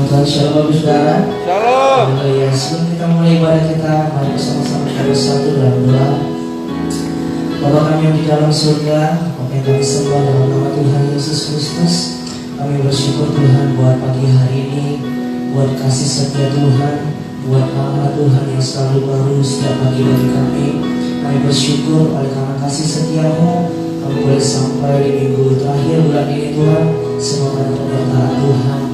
Tuhan, shalom Bapak Saudara. Shalom. Haleluya. Sebelum kita mulai ibadah kita, mari bersama-sama kita bersatu dalam doa. Bapa kami yang di dalam surga, apa yang kami sembah dalam nama Tuhan Yesus Kristus. Kami bersyukur Tuhan buat pagi hari ini, buat kasih setia Tuhan, buat amanah Tuhan yang selalu baru setiap pagi bagi kami. Kami bersyukur oleh karena kasih setiamu, kami boleh sampai di minggu terakhir bulan ini Tuhan. Semua karena penyertaan Tuhan.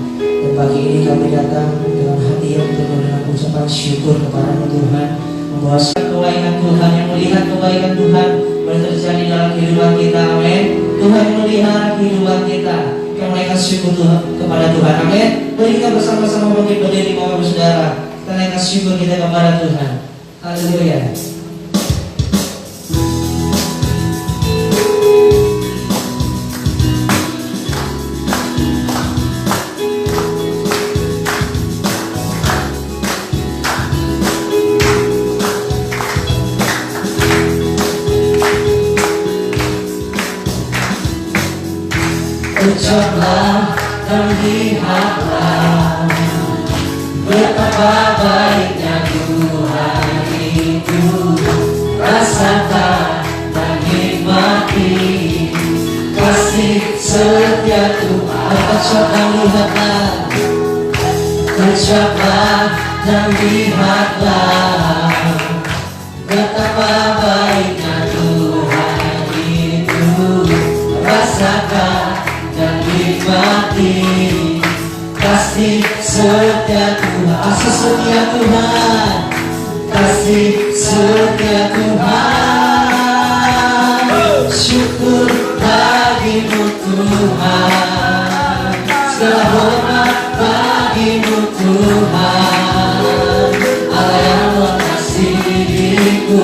Dan pagi ini kami datang dengan hati yang penuh dengan ucapan syukur kepada Tuhan, membawa kebaikan Tuhan, yang melihat kebaikan Tuhan boleh terjadi dalam kehidupan kita. Amin. Tuhan yang melihat kehidupan kita, yang menaikkan syukur Tuhan kepada Tuhan. Amin. Mari kita bersama-sama berdiri Bapak Saudara, kita naikkan syukur kita kepada Tuhan. Haleluya. Ucaplah dan lihatlah betapa baiknya Tuhan itu. Rasakan dan nikmati kasih setia Tuhan. Ucap dan lihatlah, ucaplah dan lihatlah betapa baiknya Tuhan itu. Rasakan dan nikmati kasih setia Tuhan. Kasih setia Tuhan, kasih setia Tuhan. Syukur bagimu Tuhan, segala hormat bagimu Tuhan. Allah yang mengasihiku,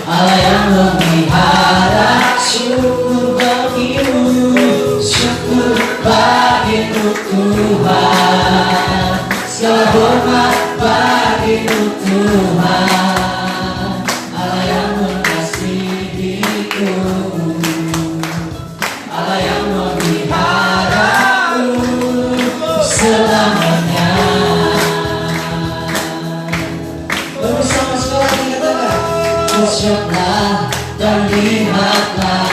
Allah yang memelihara. Syukur bagimu, syukur bagimu Tuhan. Segala hormat bagimu Tuhan. Allah yang mengasihiku, Allah yang memeliharaku selamanya. Bersama sekali katakan, ucaplah dan lihatlah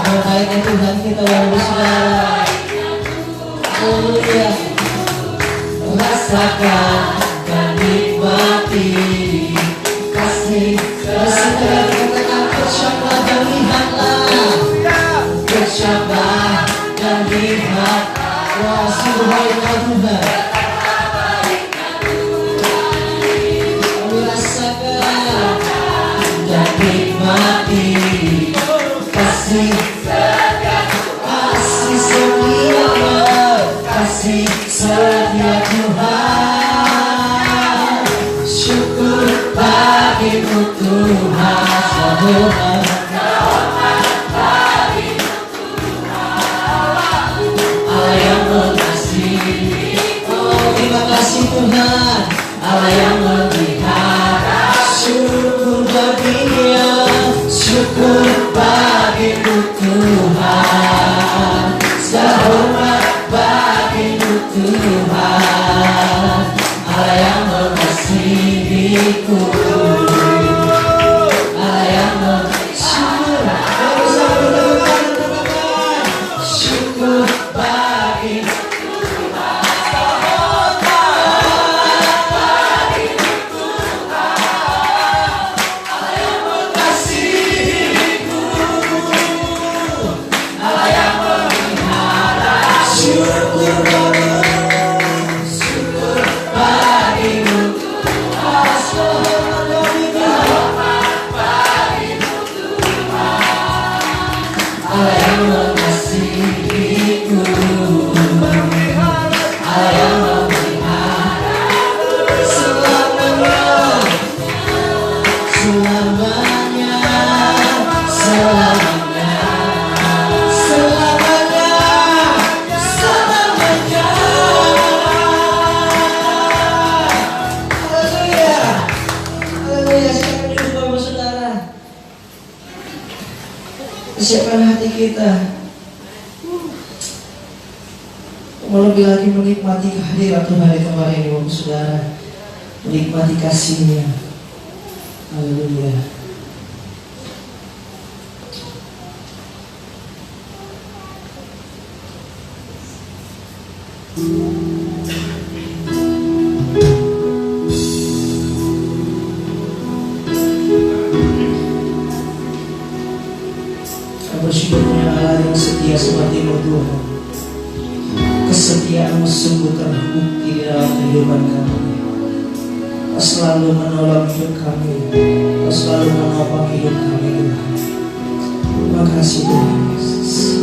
baiknya Tuhan kita Bapak Saudara. Haleluya. Rasakan dan nikmati kasih setia. Katakan ucaplah dan lihatlah, ucaplah dan lihat. Wah, sungguh baiknya Tuhan. Kami rasakan dan nikmati kasih setia Tuhan. Syukur bagimu Tuhan. Allah yang mengasihi. Oh, terima kasih Tuhan. Allah yang memelihara. Syukur baginya, syukur bagimu Tuhan. Segala hormat bagimu Tuhan. Allah yang mengasihiku, Allah yang syukur bagimu Tuhan. Allah yang mengasihiku, Allah yang memelihara. Syukur bagimu Tuhan. Allah yang mengasihiku, Allah yang memelihara selamanya, selamanya, selamanya, selamanya, selamanya. Haleluya, haleluya. Siapkan dulu Bapak Saudara, siapkan hati kita. mau lebih lagi menikmati kehadiran Tuhan di tempat ini, Bapak Saudara, menikmati kasih-Nya. Haleluya. Bersyukur punya Allah yang setia seperti-Mu Tuhan. Kesetiaan-Mu sungguh terbukti di dalam kehidupan kami. Kau selalu menolong hidup kami, Kau selalu menopang hidup kami Tuhan. Terima kasih Tuhan Yesus.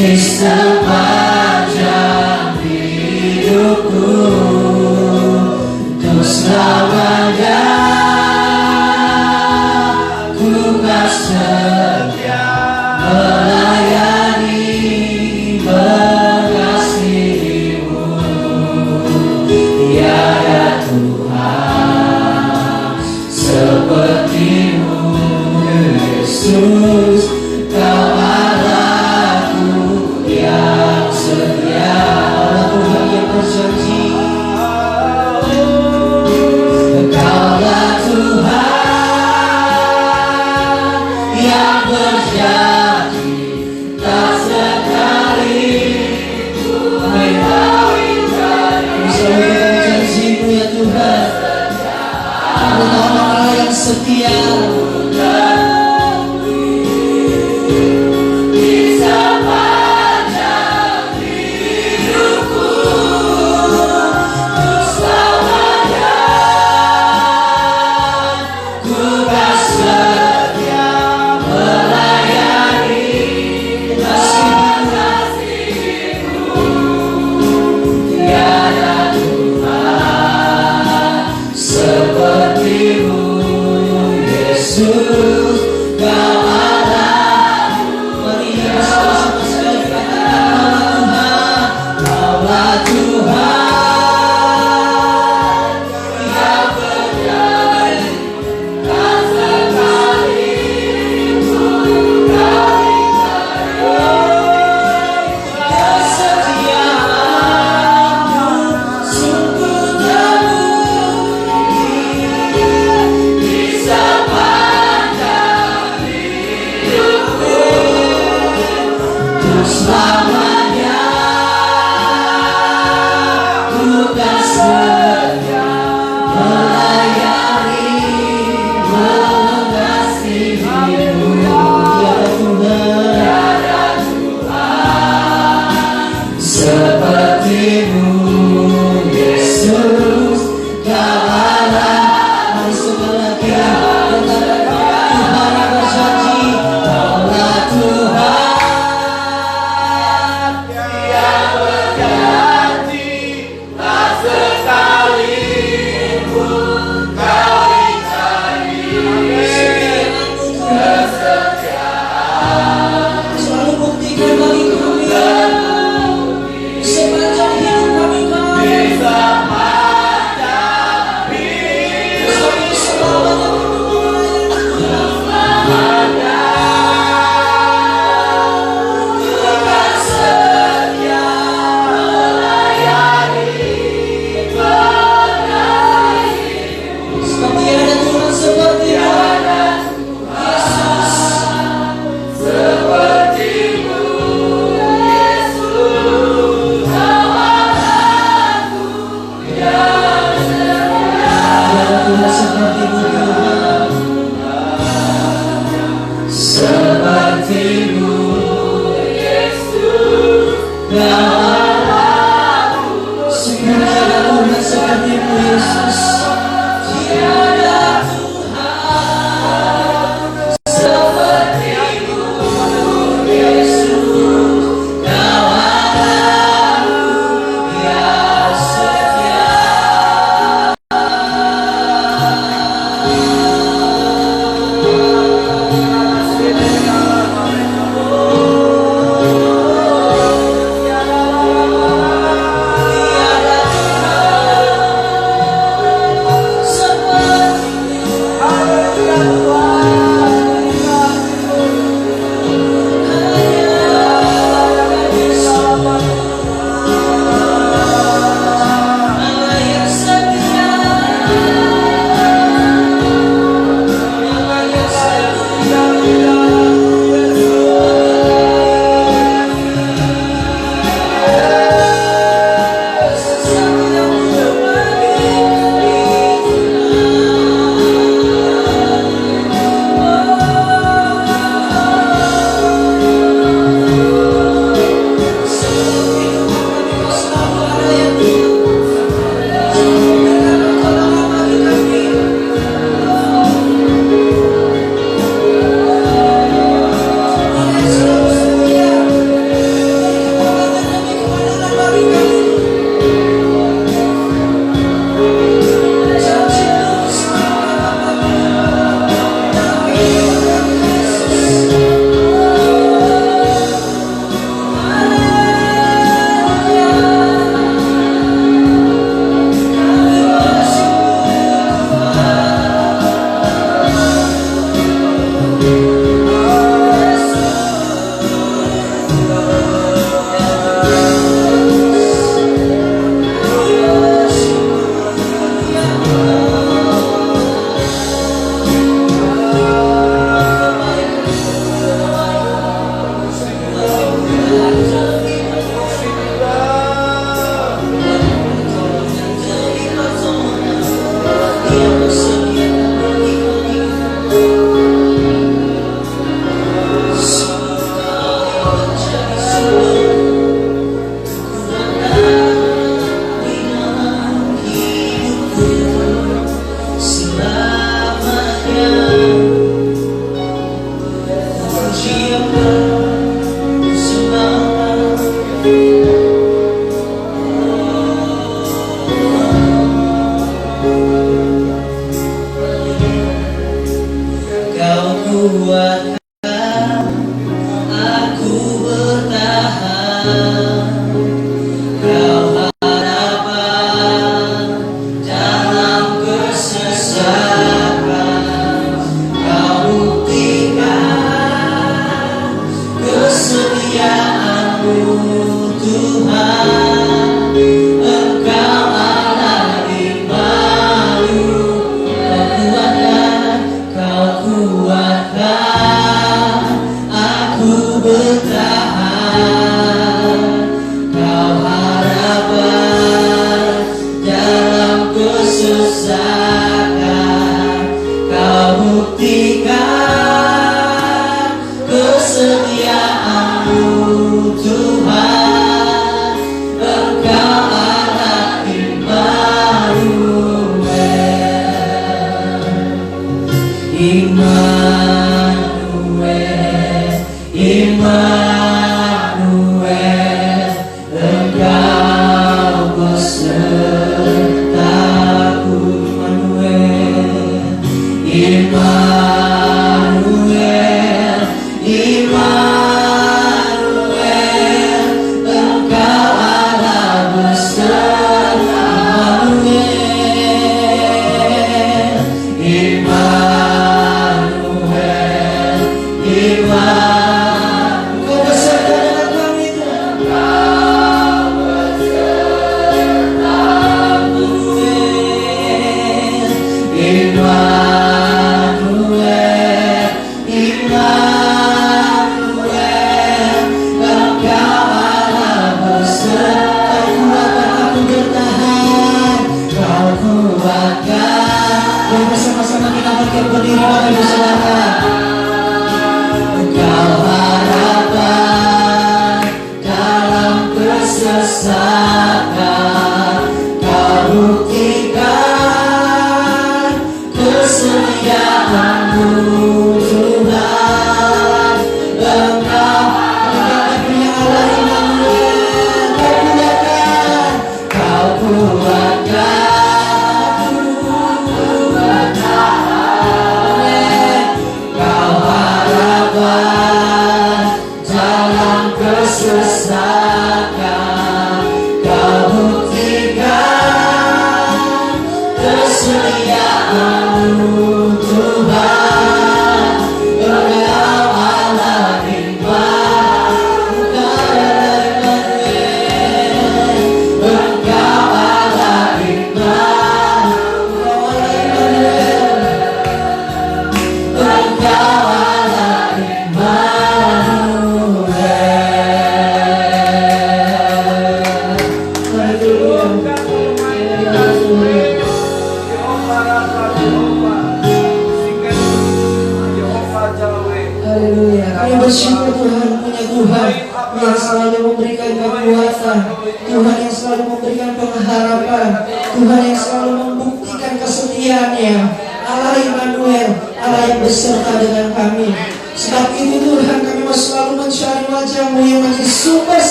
di sepanjang hidupku, untuk selamanya ku kan setia melayani, mengasihimu. Tiada Tuhan sepertimu, Yesus, Kau Allahku yang setia. Allah Tuhan yang berjanji, Kaulah Tuhan yang berjanji, tak sekali ku mengingkari. Bisa mengucapkan janji-Mu ya Tuhan. Aku tahu Allah yang setia. Yesus, Kau Allahku. Mari kita sama-sama sekali katakan, Kaulah Tuhan yang berjanji, tak sekali ku mengingkari. Kesetiaan-Mu sungguh terbukti di sepanjang hidupku, untuk selamanya ku kan setia melayani, mengasihimu. Tiada Tuhan sepertimu, Yesus, Kau Allah. Mari sekali lagi katakan, Tuhan yang berjanji, Kaulah Tuhan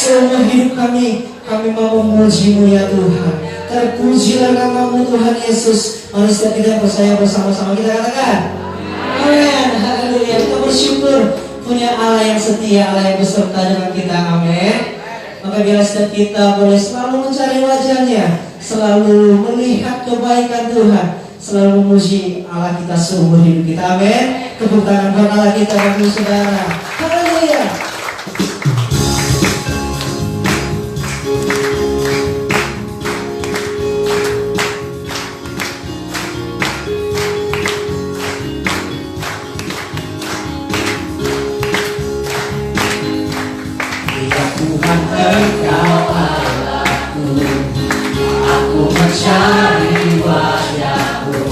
Seumur hidup kami mau memuji-Mu ya Tuhan. Terpujilah nama-Mu Tuhan Yesus. Mari setiap kita percaya bersama-sama kita katakan amin. Haleluya. Kita bersyukur punya Allah yang setia, Allah yang beserta dengan kita. Amin. Maka biar setiap kita boleh selalu mencari wajahnya, selalu melihat kebaikan Tuhan, selalu memuji Allah kita seumur hidup kita. Amin. Tepuk tangan buat Allah kita, Bapak Saudara. Haleluya. Tuhan Engkau Allahku, aku mencari wajah-Mu,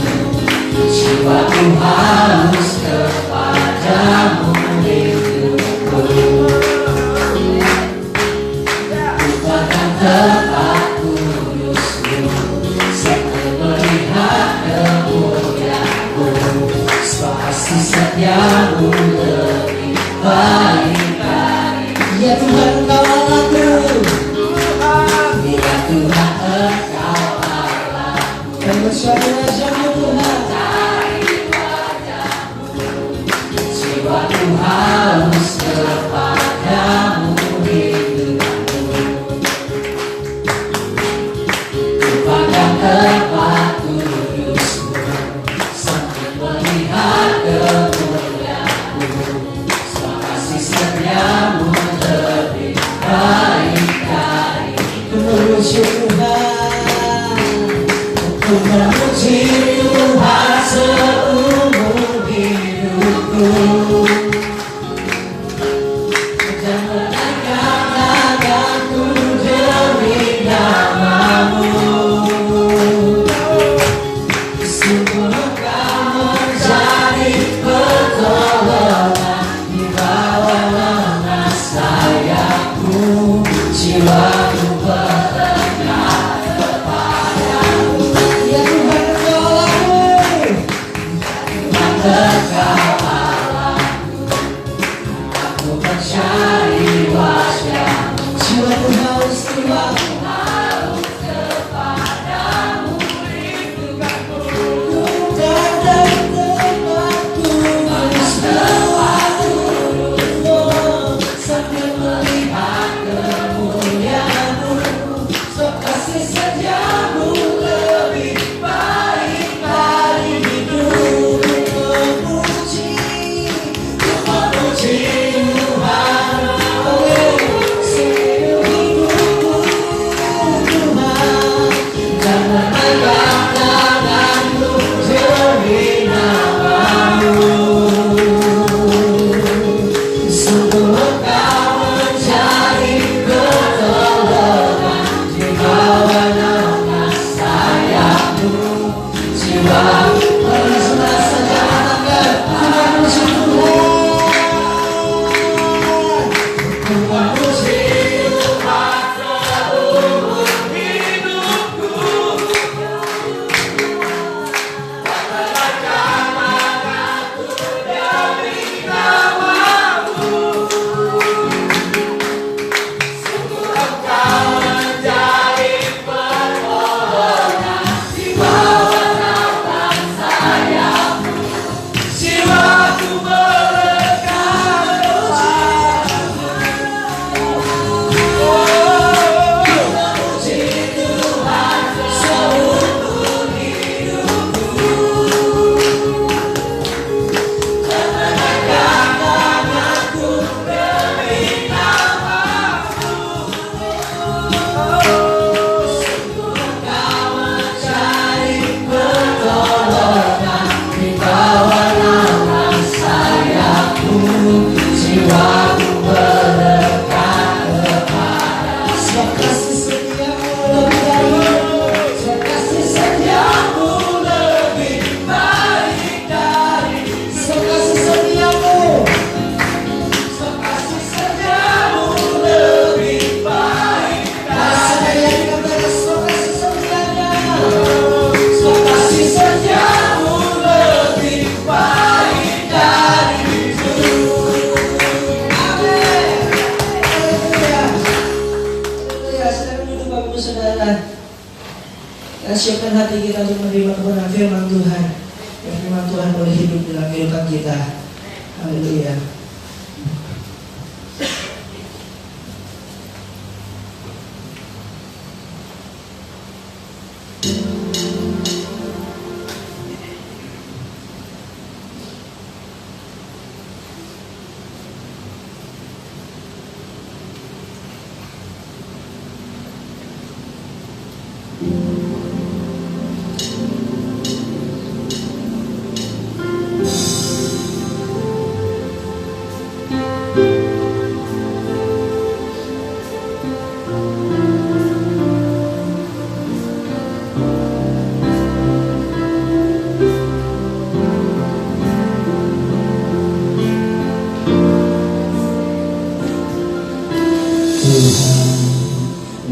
jiwaku haus kepadamu hidupku. Bukankah tempat kudus-Mu, sampai melihat kemuliaan-Mu, kasih setia-Mu lebih baik. Ya Tuhan Engkau Allahku, Ya Tuhan Engkau Allahku, dan mencari wajah-Mu Tuhan. Jiwaku haus kepadamu hidupku. Lupakan tempat kudus-Mu, sambil melihat kemuliaan-Mu, kasih setia-Mu lebih baik dari Memuji Tuhan, Ku memuji Tuhan seumur hidupku, dan menaikkan tanganku demi nama-Mu. Sungguh Engkau menjadi pertolongan di bawah lengan sayapmu, jiwaku berlekat kepadamu. ya Tuhan Engkau Allahku, Tuhan Engkau Allahku, aku mencari wajah-Mu, jiwaku haus Tuhan. sambil melihat kemuliaan-Mu, kasih setia-Mu lebih baik dari hidupku. kita untuk menerima kebenaran firman Tuhan. Yang firman Tuhan boleh hidup dalam kehidupan kita. Haleluya.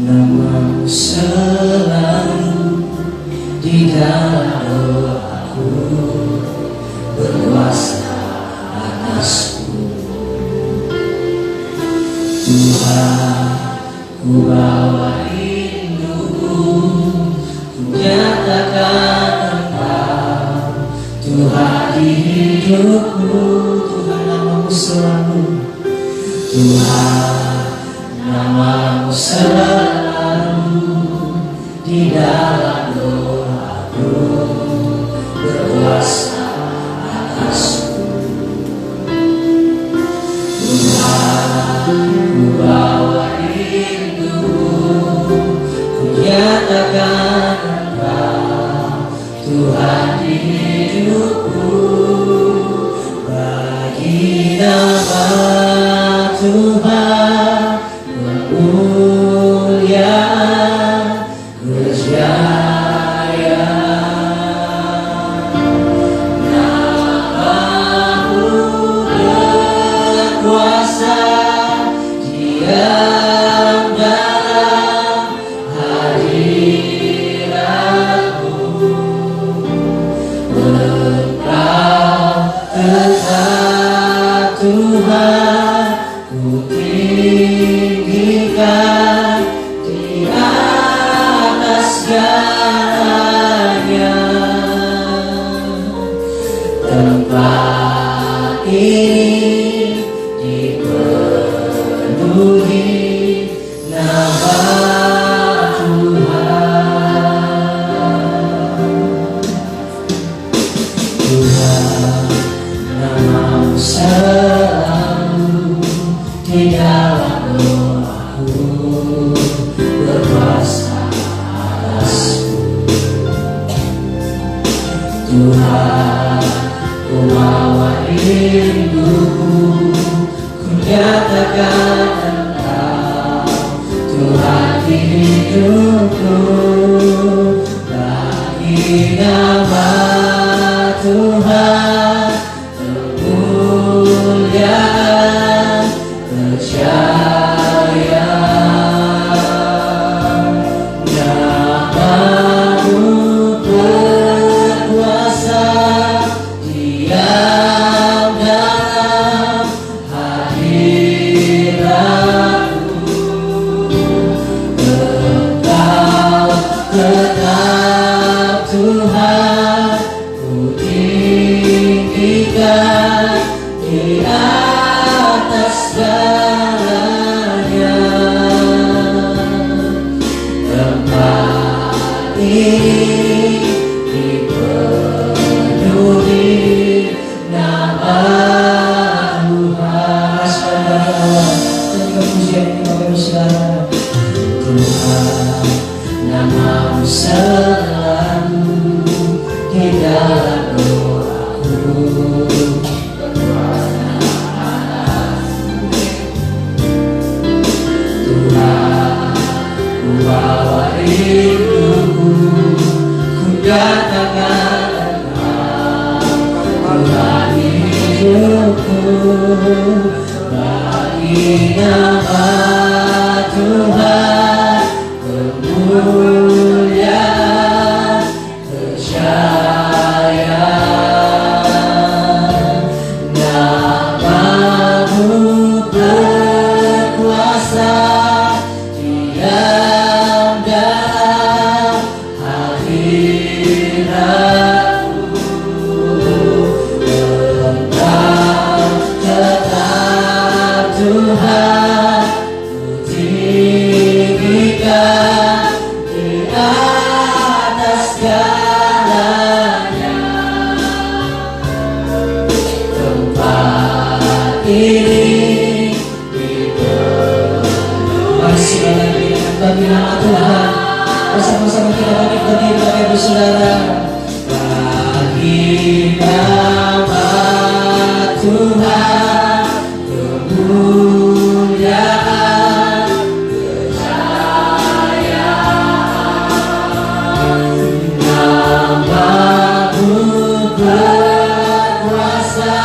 Namamu selalu di dalam doaku, berkuasa atasku. Tuhan, ku bawa rinduku, ku nyatakan Engkau Tuhan di hidupku. Tuhan, namamu selalu, Tuhan, namamu selalu di dalam doaku, berkuasa atasku. Tuhan, ku bawa rinduku, ku nyatakan Engkau Tuhan di hidupku. Bagi nama Tuhan kemuliaan berjaya, namamu berkuasa, diam dalam hadiratmu. Engkau tetap Tuhan, ku tinggikan di atas segalanya. Tempat ini dipenuhi nama Tuhan. Tuhan, namamu selalu di dalam doaku, berkuasa atasku. Tuhan, ku bawa rinduku, ku nyatakan Engkau Tuhan di hidupku. Bagi nama Tuhan kemuliaan berjaya, namamu berkuasa, diam dalam hadiratmu. Engkau tetap Tuhan, ku tinggikan di atas segalanya. Tempat ini dipenuhi nama Tuhan. Sebagai Allah dan juga pujian ini Bapak Ibu Saudara. Tuhan, namamu selalu di dalam doaku, berkuasa atasku. Tuhan, ku bawa rinduku, ku nyatakan Engkau Tuhan di hidupku. Bagi nama Tuhan kemuliaan berjaya, namamu berkuasa, diam dalam hadiratmu. ini dipenuhi. Mari saudara kita bagi nama Tuhan. Bersama-sama kita bagi Bapak Ibu Saudara. Bagi nama Tuhan kemuliaan, kejayaan, Nama-Mu berkuasa,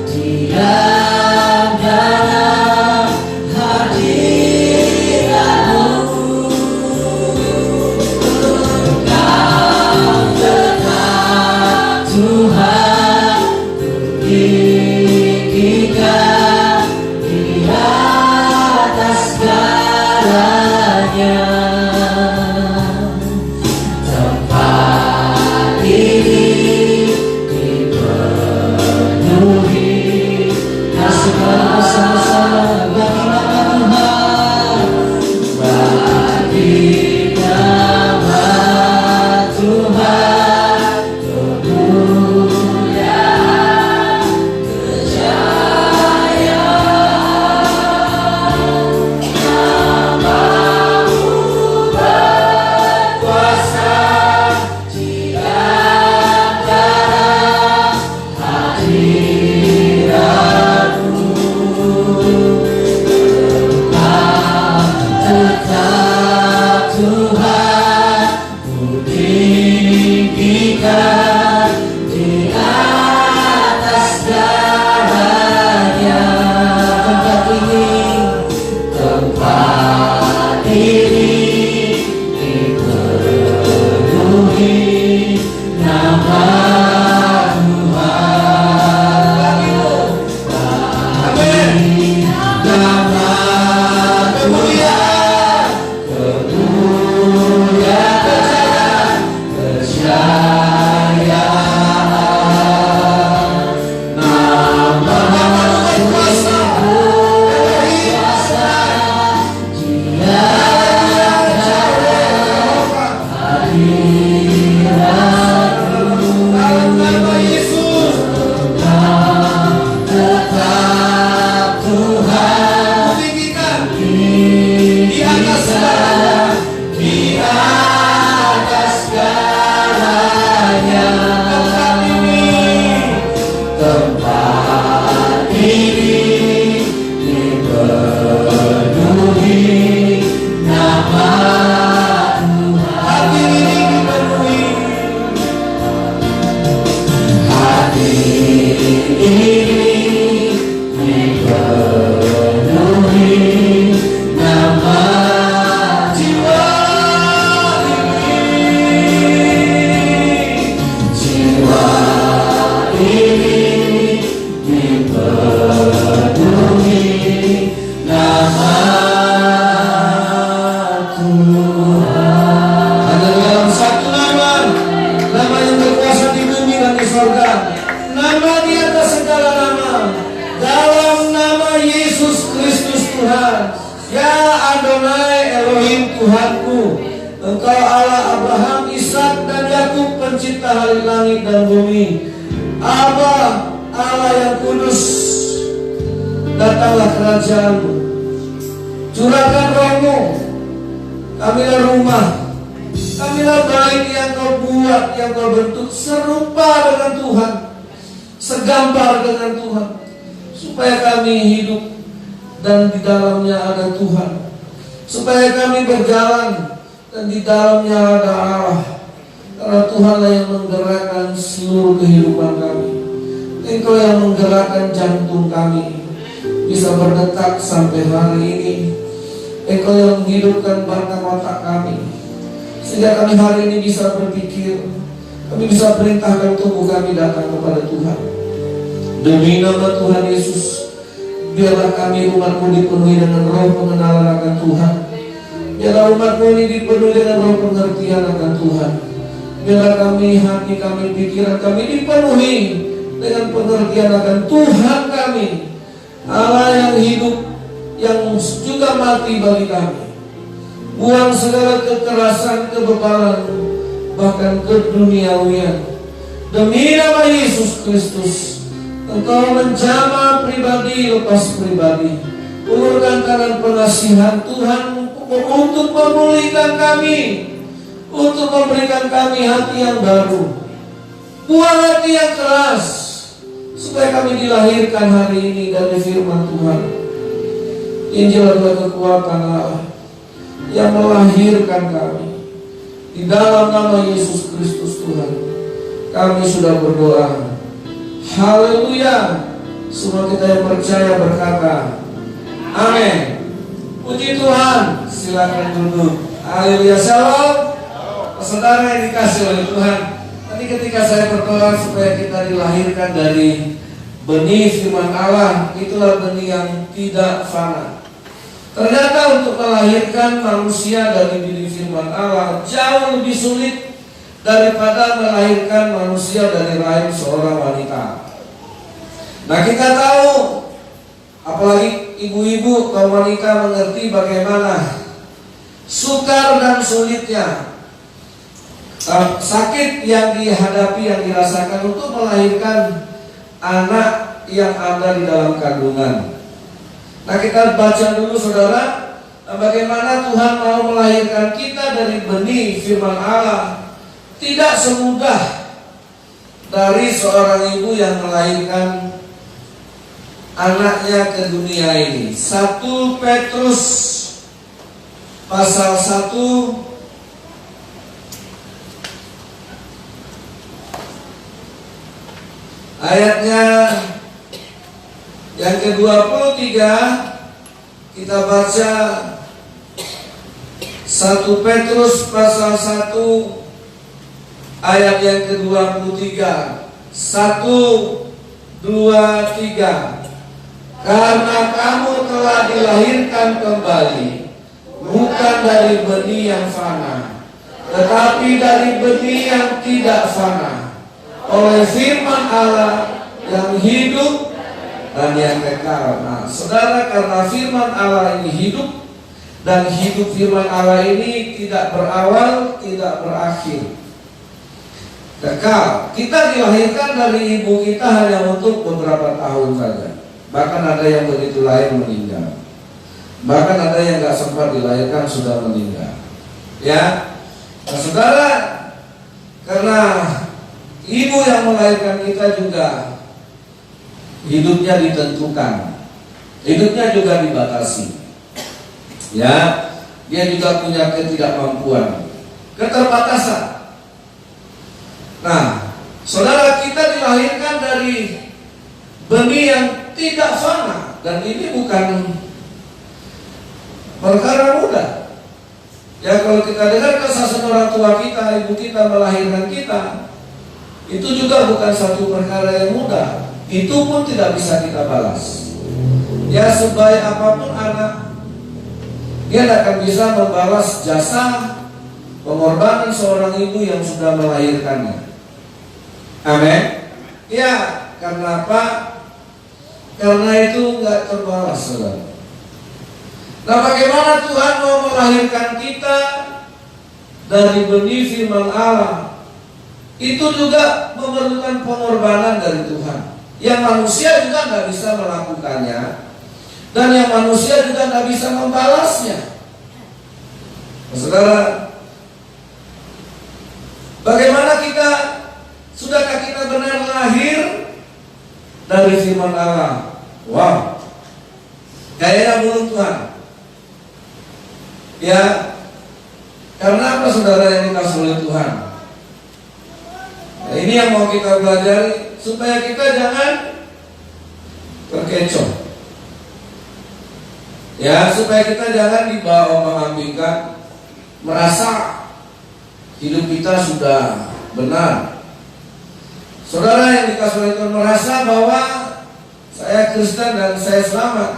diam dalam hadirat-Mu. Tuhan tinggikan di atas segalanya. Tempat ini dipenuhi. Kasih bersama-sama bagi nama Tuhan. Bagi nama Tuhan kemuliaan, kejayaan, Nama-Mu berkuasa, diam dalam hadirat-Mu. Tetap Tuhan Ku tinggikan di atas segalanya. Tempat ini dipenuhi nama Tuhan. Bagi nama kemuliaan, kejayaan, Nama-Mu berkuasa, diam dalam hadirat-Mu. Tetap Tuhan tinggikan di atas segalanya. Tempat ini dipenuhi nama Tuhan. Hati ini dipenuhi nama jiwa ini. Jiwa ini dipenuhi nama Tuhan. Ada dalam satu nama, nama yang berkuasa di bumi dan di sorga, nama di atas segala nama, dalam nama Yesus Kristus Tuhan. Ya Adonai Elohim Tuhanku, Engkau Allah Abraham, Ishak dan Yakub, pencipta hari langit dan bumi. Aba, Allah yang kudus, datanglah kerajaan-Mu, curahkan Roh-Mu. Kamilah rumah, kamilah bait yang Kau buat, yang Kau bentuk serupa dengan Tuhan, segambar dengan Tuhan, supaya kami hidup dan di dalamnya ada Tuhan, supaya kami berjalan dan di dalamnya ada Allah. Karena Tuhanlah yang menggerakkan seluruh kehidupan kami. Engkau yang menggerakkan jantung kami bisa berdetak sampai hari ini. Engkau yang menghidupkan batang otak kami, sehingga kami hari ini bisa berpikir. Kami bisa perintahkan tubuh kami datang kepada Tuhan. Demi nama Tuhan Yesus, biarlah kami umat-Mu dipenuhi dengan roh pengenalan akan Tuhan. Biarlah umat-Mu ini dipenuhi dengan roh pengertian akan Tuhan. Biarlah kami, hati kami, pikiran kami dipenuhi dengan pengertian akan Tuhan kami, Allah yang hidup, yang juga mati bagi kami. Buang segala kekerasan, kebebalan, bahkan keduniawian. Demi nama Yesus Kristus, Engkau menjamah pribadi lepas pribadi. Ulurkan tangan pengasihan Tuhan untuk memulihkan kami, untuk memberikan kami hati yang baru. Buang hati yang keras, supaya kami dilahirkan hari ini dari firman Tuhan. Injil adalah kekuatan Allah yang melahirkan kami. Di dalam nama Yesus Kristus Tuhan, kami sudah berdoa. Haleluya. Semua kita yang percaya berkata amin. Puji Tuhan. Silakan duduk. Haleluya. Shalom. Saudara yang dikasih oleh Tuhan, tadi ketika saya berdoa supaya kita dilahirkan dari benih firman Allah, itulah benih yang tidak fana. Ternyata untuk melahirkan manusia dari benih firman Allah jauh lebih sulit daripada melahirkan manusia dari rahim seorang wanita. Nah, kita tahu, apalagi ibu-ibu, kaum wanita mengerti bagaimana sukar dan sulitnya sakit yang dihadapi, yang dirasakan untuk melahirkan anak yang ada di dalam kandungan. Nah, kita baca dulu saudara, bagaimana Tuhan mau melahirkan kita dari benih firman Allah. Tidak semudah dari seorang ibu yang melahirkan anaknya ke dunia ini. 1 Petrus pasal 1 ayatnya yang ke-23, kita baca 1 Petrus pasal 1 ayat yang ke-23. 1, 2, 3. Karena kamu telah dilahirkan kembali, bukan dari benih yang fana, tetapi dari benih yang tidak fana, oleh firman Allah yang hidup dan yang kekal. Nah, saudara, karena firman Allah ini hidup, dan hidup firman Allah ini tidak berawal, tidak berakhir, kekal. Kita dilahirkan dari ibu kita hanya untuk beberapa tahun saja. Bahkan ada yang begitu lahir meninggal. Bahkan ada yang gak sempat dilahirkan sudah meninggal. Ya, nah saudara, karena ibu yang melahirkan kita juga hidupnya ditentukan, hidupnya juga dibatasi. Ya, dia juga punya ketidakmampuan, keterbatasan. Nah, saudara, kita dilahirkan dari benih yang tidak fana, dan ini bukan perkara mudah. Ya, kalau kita dengar kesaksian orang tua kita, ibu kita melahirkan kita, itu juga bukan satu perkara yang mudah. Itu pun tidak bisa kita balas. Ya, sebaik apapun anak, dia tidak akan bisa membalas jasa pengorbanan seorang ibu yang sudah melahirkannya. Amin. Ya, karena apa? Karena itu nggak terbalas, saudara. Nah, bagaimana Tuhan mau melahirkan kita dari benih firman Allah? Itu juga memerlukan pengorbanan dari Tuhan, yang manusia juga nggak bisa melakukannya, dan yang manusia juga nggak bisa membalasnya. Nah, saudara, bagaimana sudahkah kita benar lahir dari firman Allah? Wow, kayaknya belum, Tuhan. Ya, karena apa, saudara yang dikasih oleh Tuhan? Nah, ini yang mau kita pelajari, supaya kita jangan terkecoh. Ya, supaya kita jangan dibawa ombang-ambingkan, merasa hidup kita sudah benar. Saudara yang dikasih oleh Tuhan merasa bahwa saya Kristen dan saya selamat.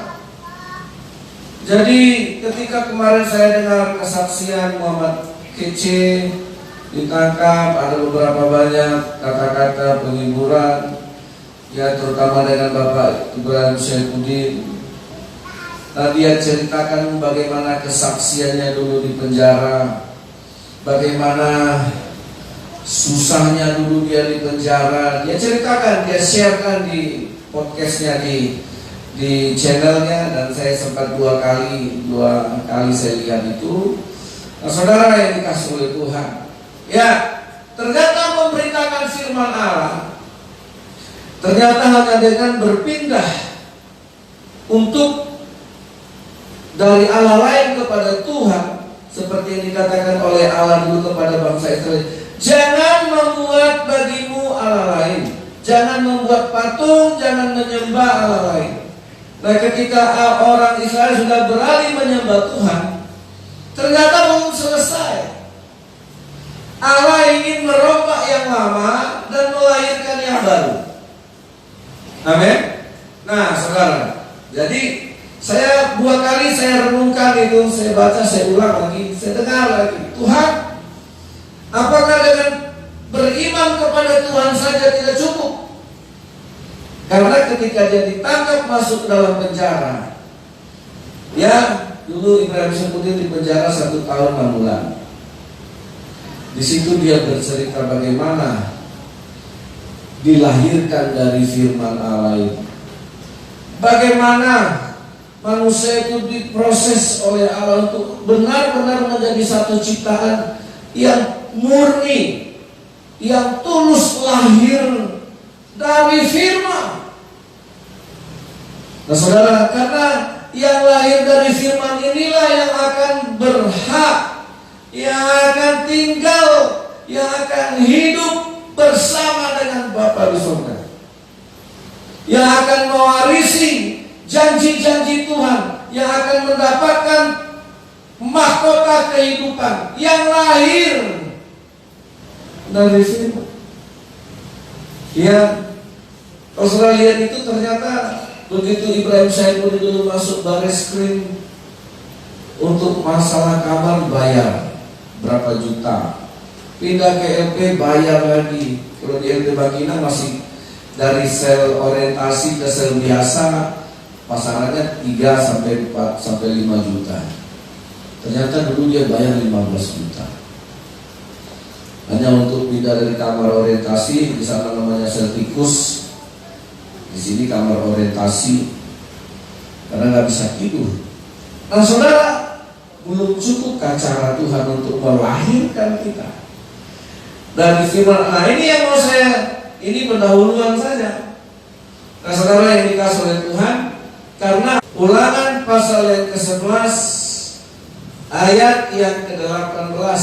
Jadi ketika kemarin saya dengar kesaksian Muhammad Kece ditangkap, ada beberapa banyak kata-kata penghiburan, ya terutama dengan Bapak Ibrahim Syaikuddin. Nah, dia ceritakan bagaimana kesaksiannya dulu di penjara, bagaimana susahnya dulu dia di penjara. Dia ceritakan, dia sharekan di podcastnya di channelnya, dan saya sempat dua kali saya lihat itu. Nah, saudara yang dikasih oleh Tuhan, ya ternyata memberitakan firman Allah, ternyata hanya dengan berpindah untuk dari Allah lain kepada Tuhan, seperti yang dikatakan oleh Allah dulu kepada bangsa Israel, jangan membuat bagimu Allah lain, jangan membuat patung, jangan menyembah Allah lain. Nah, ketika orang Israel sudah beralih menyembah Tuhan, ternyata belum selesai. Allah ingin merombak yang lama dan melahirkan yang baru. Amin. Nah, saudara, jadi saya dua kali saya renungkan itu, saya baca, saya ulang lagi, saya dengar lagi. Tuhan, apakah dengan beriman kepada Tuhan saja tidak cukup? Karena ketika dia ditangkap masuk dalam penjara, ya dulu Ibrahim Syamsuddin di penjara 1 tahun 6 bulan. Di situ dia bercerita bagaimana dilahirkan dari firman Allah itu. Bagaimana manusia itu diproses oleh Allah untuk benar-benar menjadi satu ciptaan yang murni, yang tulus, lahir dari firman. Nah, saudara, karena yang lahir dari firman inilah yang akan berhak, yang akan tinggal, yang akan hidup bersama dengan Bapa di surga, yang akan mewarisi janji-janji Tuhan, yang akan mendapatkan mahkota kehidupan yang lahir dari firman. Ya, kalau saudara lihat itu, ternyata begitu Ibrahim Syamsuddin dulu masuk Bareskrim untuk masalah kamar, bayar berapa juta, pindah ke LP bayar lagi. Kalau di LP Bagina masih dari sel orientasi ke sel biasa, pasarannya 3 sampai 4 sampai 5 juta. Ternyata dulu dia bayar 15 juta. Hanya untuk pindah dari kamar orientasi, di sana namanya sel tikus, di sini kamar orientasi, karena nggak bisa tidur. Nah, saudara, belum cukupkah cara Tuhan untuk melahirkan kita dari firman? Nah, ini yang mau saya, ini pendahuluan saja. Nah, saudara yang dikasih oleh Tuhan, karena Ulangan pasal yang ke-11 ayat yang ke-18.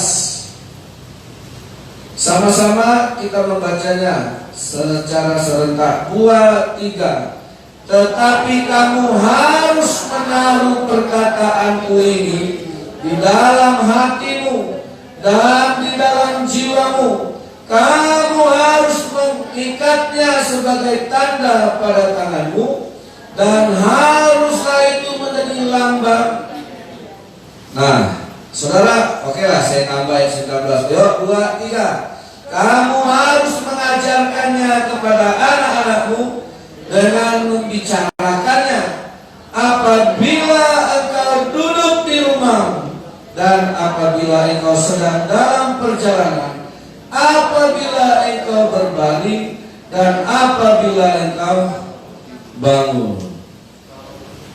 Sama-sama kita membacanya secara serentak. 2, 3. Tetapi kamu harus menaruh perkataanku ini di dalam hatimu dan di dalam jiwamu. Kamu harus mengikatnya sebagai tanda pada tanganmu, dan haruslah itu menjadi lambang. Nah, saudara, oke lah, saya tambah yang 19. Yuk, 2, 3. Kamu harus mengajarkannya kepada anak-anakmu dengan membicarakannya apabila engkau duduk di rumah, dan apabila engkau sedang dalam perjalanan, apabila engkau berbaring, dan apabila engkau bangun.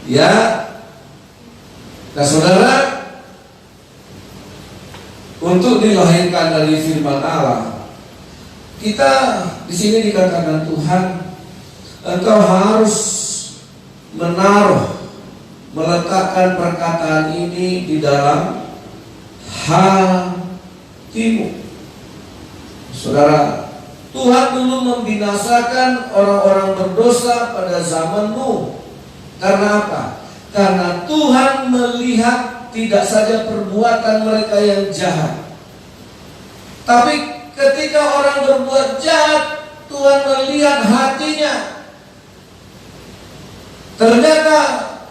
Ya. Nah, saudara, untuk dilahirkan dari firman Allah, kita di sini dikatakan Tuhan, engkau harus meletakkan perkataan ini di dalam hatimu. Saudara, Tuhan dulu membinasakan orang-orang berdosa pada zamanmu. Karena apa? Karena Tuhan melihat tidak saja perbuatan mereka yang jahat, tapi ketika orang berbuat jahat, Tuhan melihat hatinya. Ternyata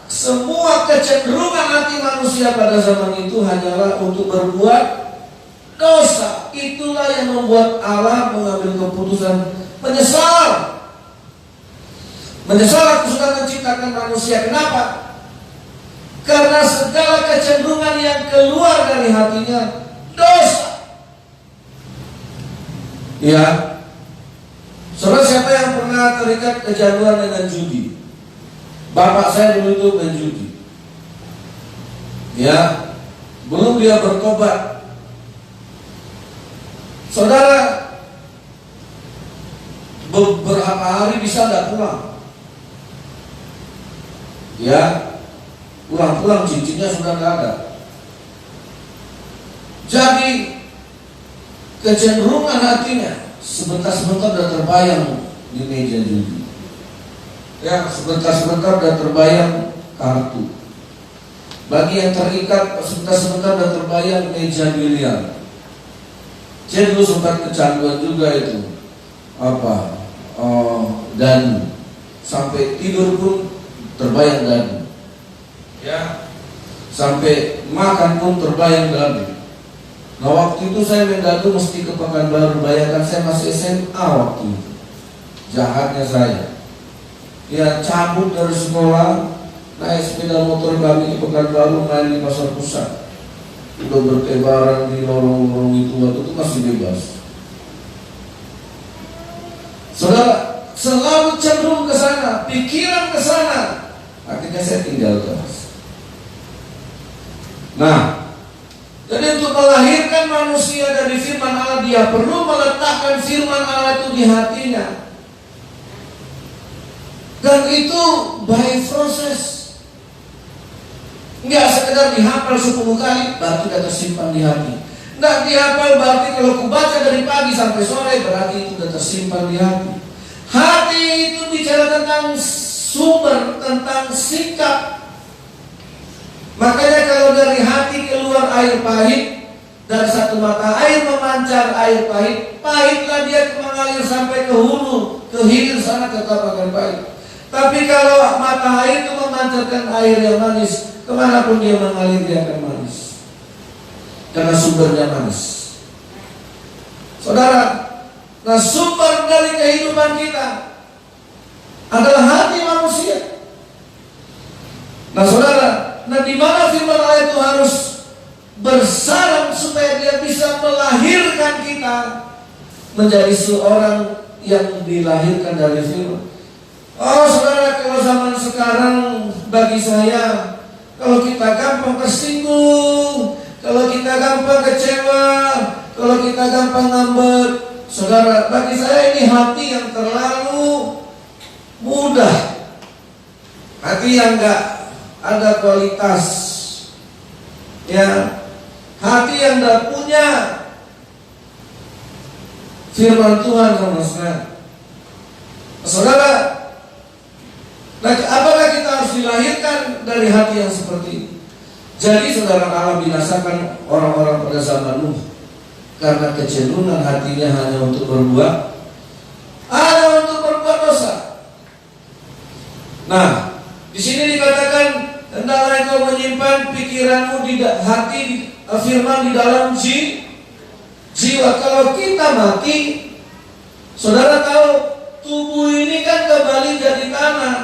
semua kecenderungan hati manusia pada zaman itu hanyalah untuk berbuat dosa. Itulah yang membuat Allah mengambil keputusan menyesal. Menyesal aku sudah menciptakan manusia. Kenapa? Karena segala kecenderungan yang keluar dari hatinya dosa. Ya, saudara, siapa yang pernah pernah terikat kecanduan dengan judi. Bapak saya dulu itu main judi. Ya, belum dia bertobat. Saudara, beberapa hari bisa tidak pulang. Ya, pulang-pulang cincinnya sudah tidak ada. Jadi kecenderungan hatinya sebentar-sebentar sudah terbayang di meja judi. Ya, sebentar-sebentar sudah terbayang kartu. Bagi yang terikat sebentar-sebentar sudah terbayang meja biliar. Saya dulu sempat kecanduan juga itu dan sampai tidur pun terbayang dadu. Ya, sampai makan pun terbayang dadu. Nah, waktu itu saya main dadu mesti ke Pekanbaru. Bayangkan saya masih SMA waktu itu. Jahatnya saya. Ya, cabut dari sekolah, naik sepeda motor kami di Pekanbaru, main di pasar pusat. Udah bertebaran di lorong-lorong itu, waktu itu masih bebas. Saudara, selalu cenderung ke sana, pikiran ke sana. Akhirnya saya tinggalkan. Nah, jadi untuk melahirkan manusia dari firman Allah, dia perlu meletakkan firman Allah itu di hatinya. Dan itu by proses. Enggak sekedar dihafal 10 kali berarti sudah tersimpan di hati. Enggak dihafal berarti kalau kubaca dari pagi sampai sore berarti itu sudah tersimpan di hati. Hati itu bicara tentang sumber, tentang sikap. Makanya kalau dari hati keluar air pahit, dari satu mata air memancar air pahit, pahitlah dia mengalir sampai ke hulu, ke hilir sana tetap akan pahit. Tapi kalau mata air itu memancarkan air yang manis, kemanapun dia mengalir dia akan manis, karena sumbernya manis. Saudara, nah sumber dari kehidupan kita adalah hati manusia. Nah saudara, nah di mana firman Allah itu harus bersarang supaya dia bisa melahirkan kita menjadi seorang yang dilahirkan dari firman. Oh saudara, kalau zaman sekarang bagi saya, kalau kita gampang tersinggung, kalau kita gampang kecewa, kalau kita gampang ngambek, saudara, bagi saya ini hati yang terlalu mudah, hati yang gak ada kualitas, ya, hati yang gak punya firman Tuhan sama sekali. Saudara, apakah kita harus dilahirkan dari hati yang seperti ini? Jadi saudara, Allah binasakan orang-orang pada zaman Nuh karena kecenderungan hatinya hanya untuk berbuat dosa. Nah, di sini dikatakan hendaklah engkau menyimpan pikiranmu di hati, firman di dalam jiwa. Kalau kita mati, saudara tahu tubuh ini kan kembali jadi tanah.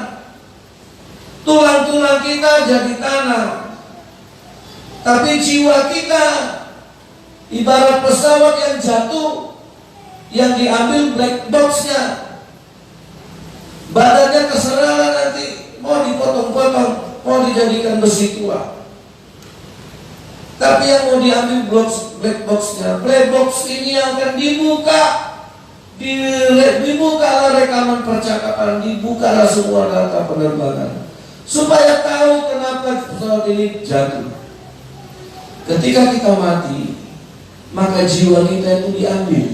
Tulang-tulang kita jadi tanah. Tapi jiwa kita ibarat pesawat yang jatuh, yang diambil black box-nya. Badannya terserah nanti mau dipotong-potong, mau dijadikan besi tua. Tapi yang mau diambil black box-nya, black box ini yang akan dibuka. Dibukalah rekaman percakapan, dibukalah semua data penerbangan, supaya tahu kenapa pesawat ini jatuh. Ketika kita mati, maka jiwa kita itu diambil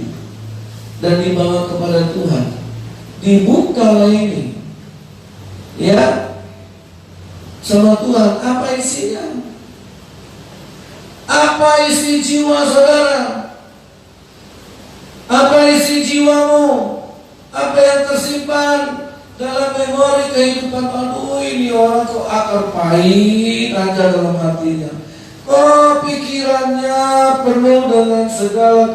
dan dibawa kepada Tuhan. Dibukalah ini, ya, sama Tuhan. Apa isinya? Apa isi jiwa saudara? Apa isi jiwamu? Apa yang tersimpan dalam memori kehidupan? Aduh, ini orang kok akar pahit aja dalam hatinya. Oh, pikirannya penuh dengan segala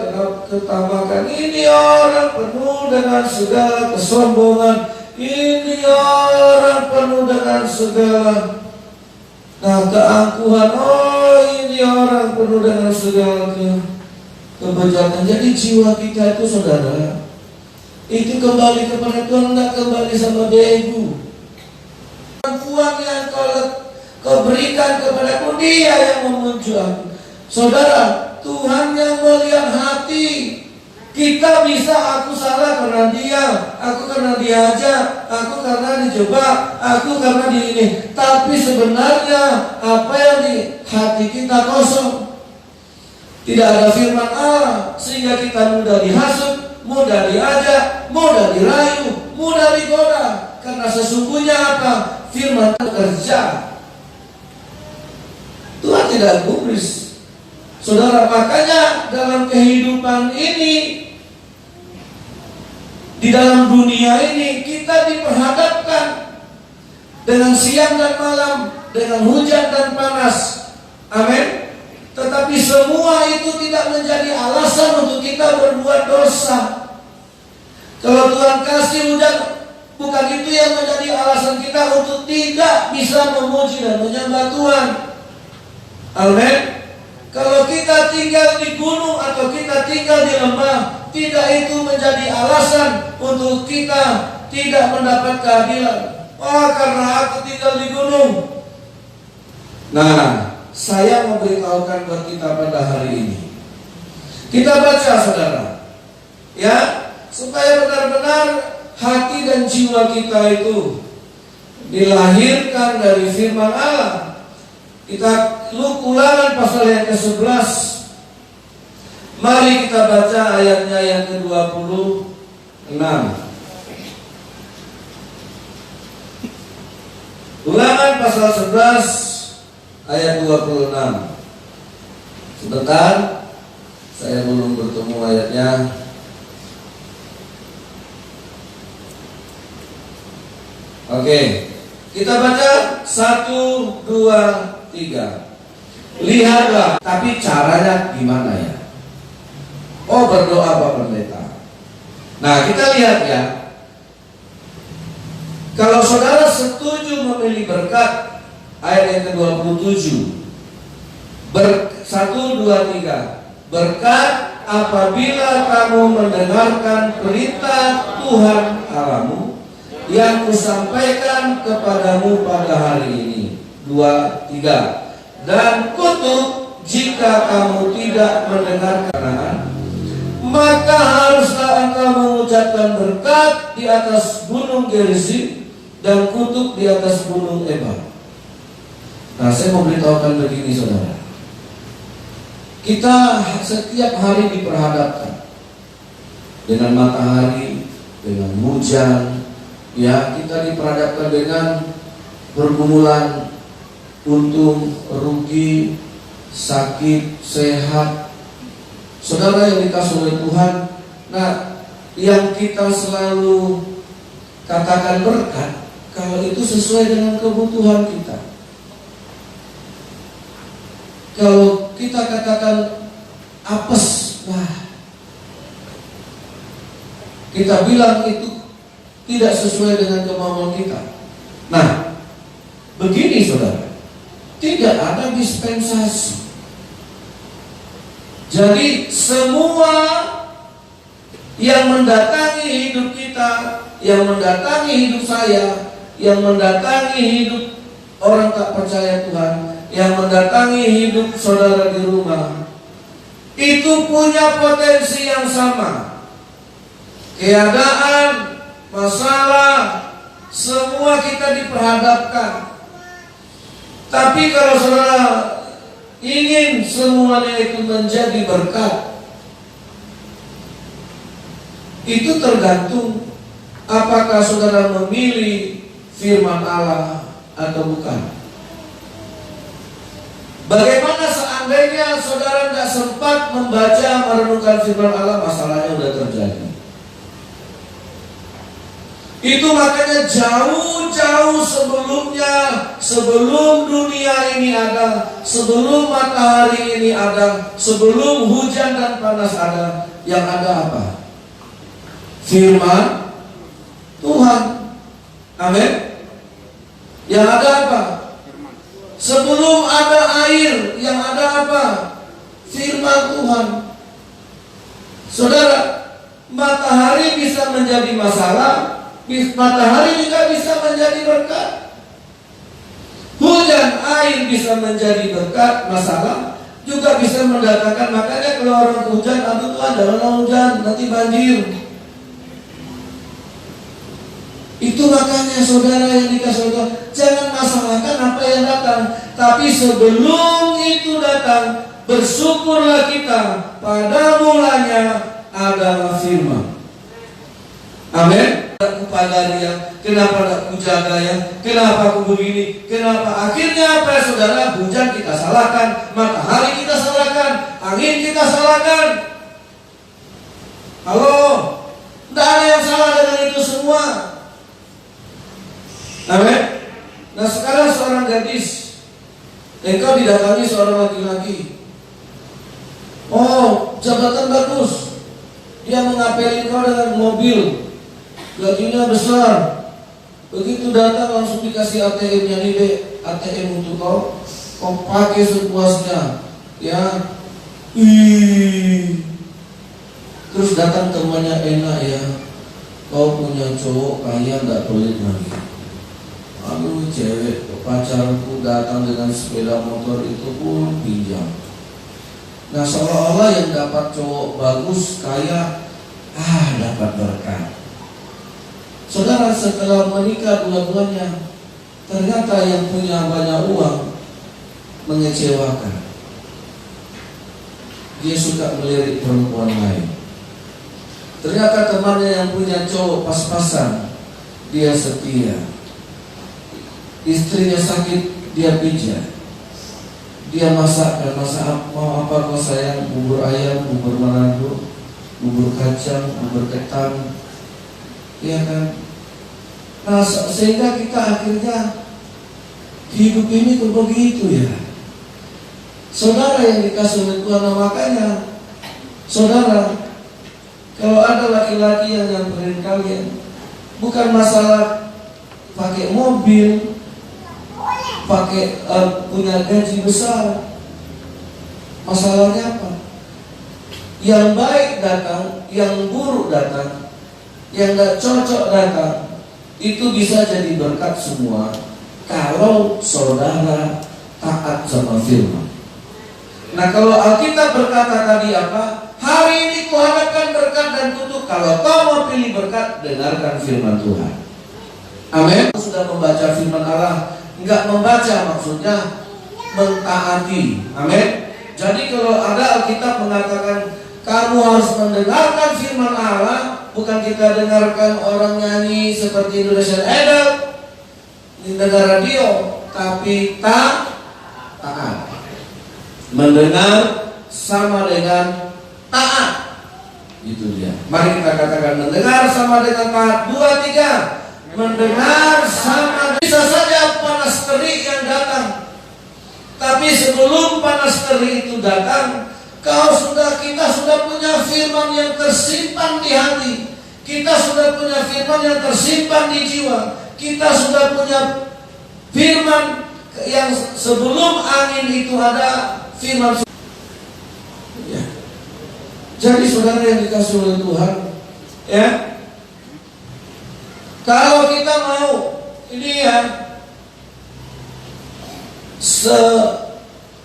ketamakan. Ini orang penuh dengan segala kesombongan. Ini orang penuh dengan segala keangkuhan. Oh, ini orang penuh dengan segala kebejatan. Jadi jiwa kita itu saudara, itu kembali kepada Tuhan, tidak kembali sama begu. Kemampuan yang kau berikan kepadaku, Dia yang memuncul. Saudara, Tuhan yang melihat hati. Kita bisa, aku salah karena dia, aku karena diajak, aku karena dijebak, aku karena di ini. Tapi sebenarnya apa yang di hati kita kosong. Tidak ada firman Allah, sehingga kita mudah dihasut, mudah diajak, mudah dirayu, mudah digoda. Karena sesungguhnya apa? Firman bekerja. Tuhan tidak gubris. Saudara, makanya dalam kehidupan ini, di dalam dunia ini, kita diperhadapkan dengan siang dan malam, dengan hujan dan panas. Amin. Tetapi semua itu tidak menjadi alasan untuk kita berbuat dosa. Kalau Tuhan kasih hujan, bukan itu yang menjadi alasan kita untuk tidak bisa memuji dan menyembah Tuhan. Amin. Kalau kita tinggal di gunung atau kita tinggal di lembah, tidak itu menjadi alasan untuk kita tidak mendapat keadilan. Oh, karena aku tinggal di gunung. Nah, saya memberitahukan buat kita pada hari ini. Kita baca, saudara, ya, supaya benar-benar hati dan jiwa kita itu dilahirkan dari firman Allah. Kita Ulangan pasal yang ke-11. Mari kita baca ayatnya yang ke-26. Ulangan pasal 11 ayat 26. Sebentar, saya belum bertemu ayatnya. Oke, kita baca 1, 2, 3. Lihatlah, tapi caranya gimana ya? Oh, berdoa Pak Pendeta. Nah, kita lihat ya. Kalau saudara setuju memilih berkat, ayat yang ke-27. 1, 2, 3. Berkat apabila kamu mendengarkan perintah Tuhan Allahmu yang kusampaikan kepadamu pada hari ini. 2, 3. Dan kutuk jika kamu tidak mendengarkan, maka haruslah engkau mengucapkan berkat di atas gunung Gerizim dan kutuk di atas gunung Ebal. Nah, saya mau beritahukan begini, saudara. Kita setiap hari diperhadapkan dengan matahari, dengan hujan, ya, kita diperhadapkan dengan pergumulan, untung, rugi, sakit, sehat. Saudara yang dikasih oleh Tuhan, nah, yang kita selalu katakan berkat, kalau itu sesuai dengan kebutuhan kita. Kalau kita katakan apes, nah, kita bilang itu tidak sesuai dengan kemauan kita. Nah, begini saudara, tidak ada dispensasi. Jadi semua yang mendatangi hidup kita, yang mendatangi hidup saya, yang mendatangi hidup orang tak percaya Tuhan, yang mendatangi hidup saudara di rumah, itu punya potensi yang sama. Keadaan, masalah, semua kita diperhadapkan. Tapi kalau saudara ingin semuanya itu menjadi berkat, itu tergantung apakah saudara memilih firman Allah atau bukan. Bagaimana seandainya saudara tidak sempat membaca, merenungkan firman Allah, masalahnya sudah terjadi. Itu makanya jauh-jauh sebelumnya, sebelum dunia ini ada, sebelum matahari ini ada, sebelum hujan dan panas ada, yang ada apa? Firman Tuhan. Amin. Yang ada apa? Sebelum ada air, yang ada apa? Firman Tuhan. Saudara, Matahari bisa menjadi masalah, matahari juga bisa menjadi berkat. Hujan air bisa menjadi berkat, masalah juga bisa mendatangkan. Makanya kalau orang hujan, aduh Tuhan jangan hujan, nanti banjir. Itu makanya saudara yang dikasih Allah, jangan masalahkan apa yang datang, tapi sebelum itu datang, bersyukurlah kita. Pada mulanya adalah firman. Amin. Kepada dia, kenapa tidak kujaga ya? Kenapa aku begini? Kenapa? Akhirnya apa ya saudara? Hujan kita salahkan, matahari kita salahkan, angin kita salahkan. Halo, tidak ada yang salah dengan itu semua. Amin. Nah sekarang seorang gadis, engkau didatangi seorang laki-laki. Oh, jabatan bagus. Dia mengapeli kau dengan mobil, gajinya besar. Begitu datang langsung dikasih ATM-nya nih deh, ATM untuk kau pakai sepuasnya, ya. Terus datang temannya, enak ya, kau punya cowok kaya nggak pelit lagi. Aduh cewek pacarku datang dengan sepeda motor itu pun pinjam. Nah seolah-olah yang dapat cowok bagus, kaya, dapat berkat. Saudara setelah menikah dua-duanya, ternyata yang punya banyak uang mengecewakan. Dia suka melirik perempuan lain. Ternyata temannya yang punya cowok pas-pasan, dia setia. Istrinya sakit, dia pijat. Dia masak mau apa kau sayang, bubur ayam, bubur Manado, bubur kacang, bubur ketan, iya kan? Nah sehingga kita akhirnya hidup ini kok begitu ya. Saudara yang dikasih oleh Tuhan, makanya saudara, kalau ada laki-laki yang nyamperin kalian, bukan masalah pakai mobil, pakai punya gaji besar. Masalahnya apa? Yang baik datang, yang buruk datang, yang gak cocok datang. Itu bisa jadi berkat semua kalau saudara taat sama firman. Nah kalau Alkitab berkata tadi apa? Hari ini kuharapkan berkat dan tutup. Kalau kau mau pilih berkat, dengarkan firman Tuhan. Amin. Sudah membaca firman Allah, enggak membaca maksudnya mentaati. Amin. Jadi kalau ada Alkitab mengatakan kamu harus mendengarkan firman Allah, bukan kita dengarkan orang nyanyi seperti Indonesian Idol, dengar radio, tapi taat. Mendengar sama dengan taat. Itu dia. Mari kita katakan mendengar sama dengan taat. 2, 3. Mendengar sama. Bisa saja panas terik yang datang, tapi sebelum panas terik itu datang, kita sudah punya firman yang tersimpan di hati. Kita sudah punya firman yang tersimpan di jiwa. Kita sudah punya firman yang sebelum angin itu ada firman. Ya. Jadi saudara yang dikasih oleh Tuhan, ya. Kalau kita mau ini ya,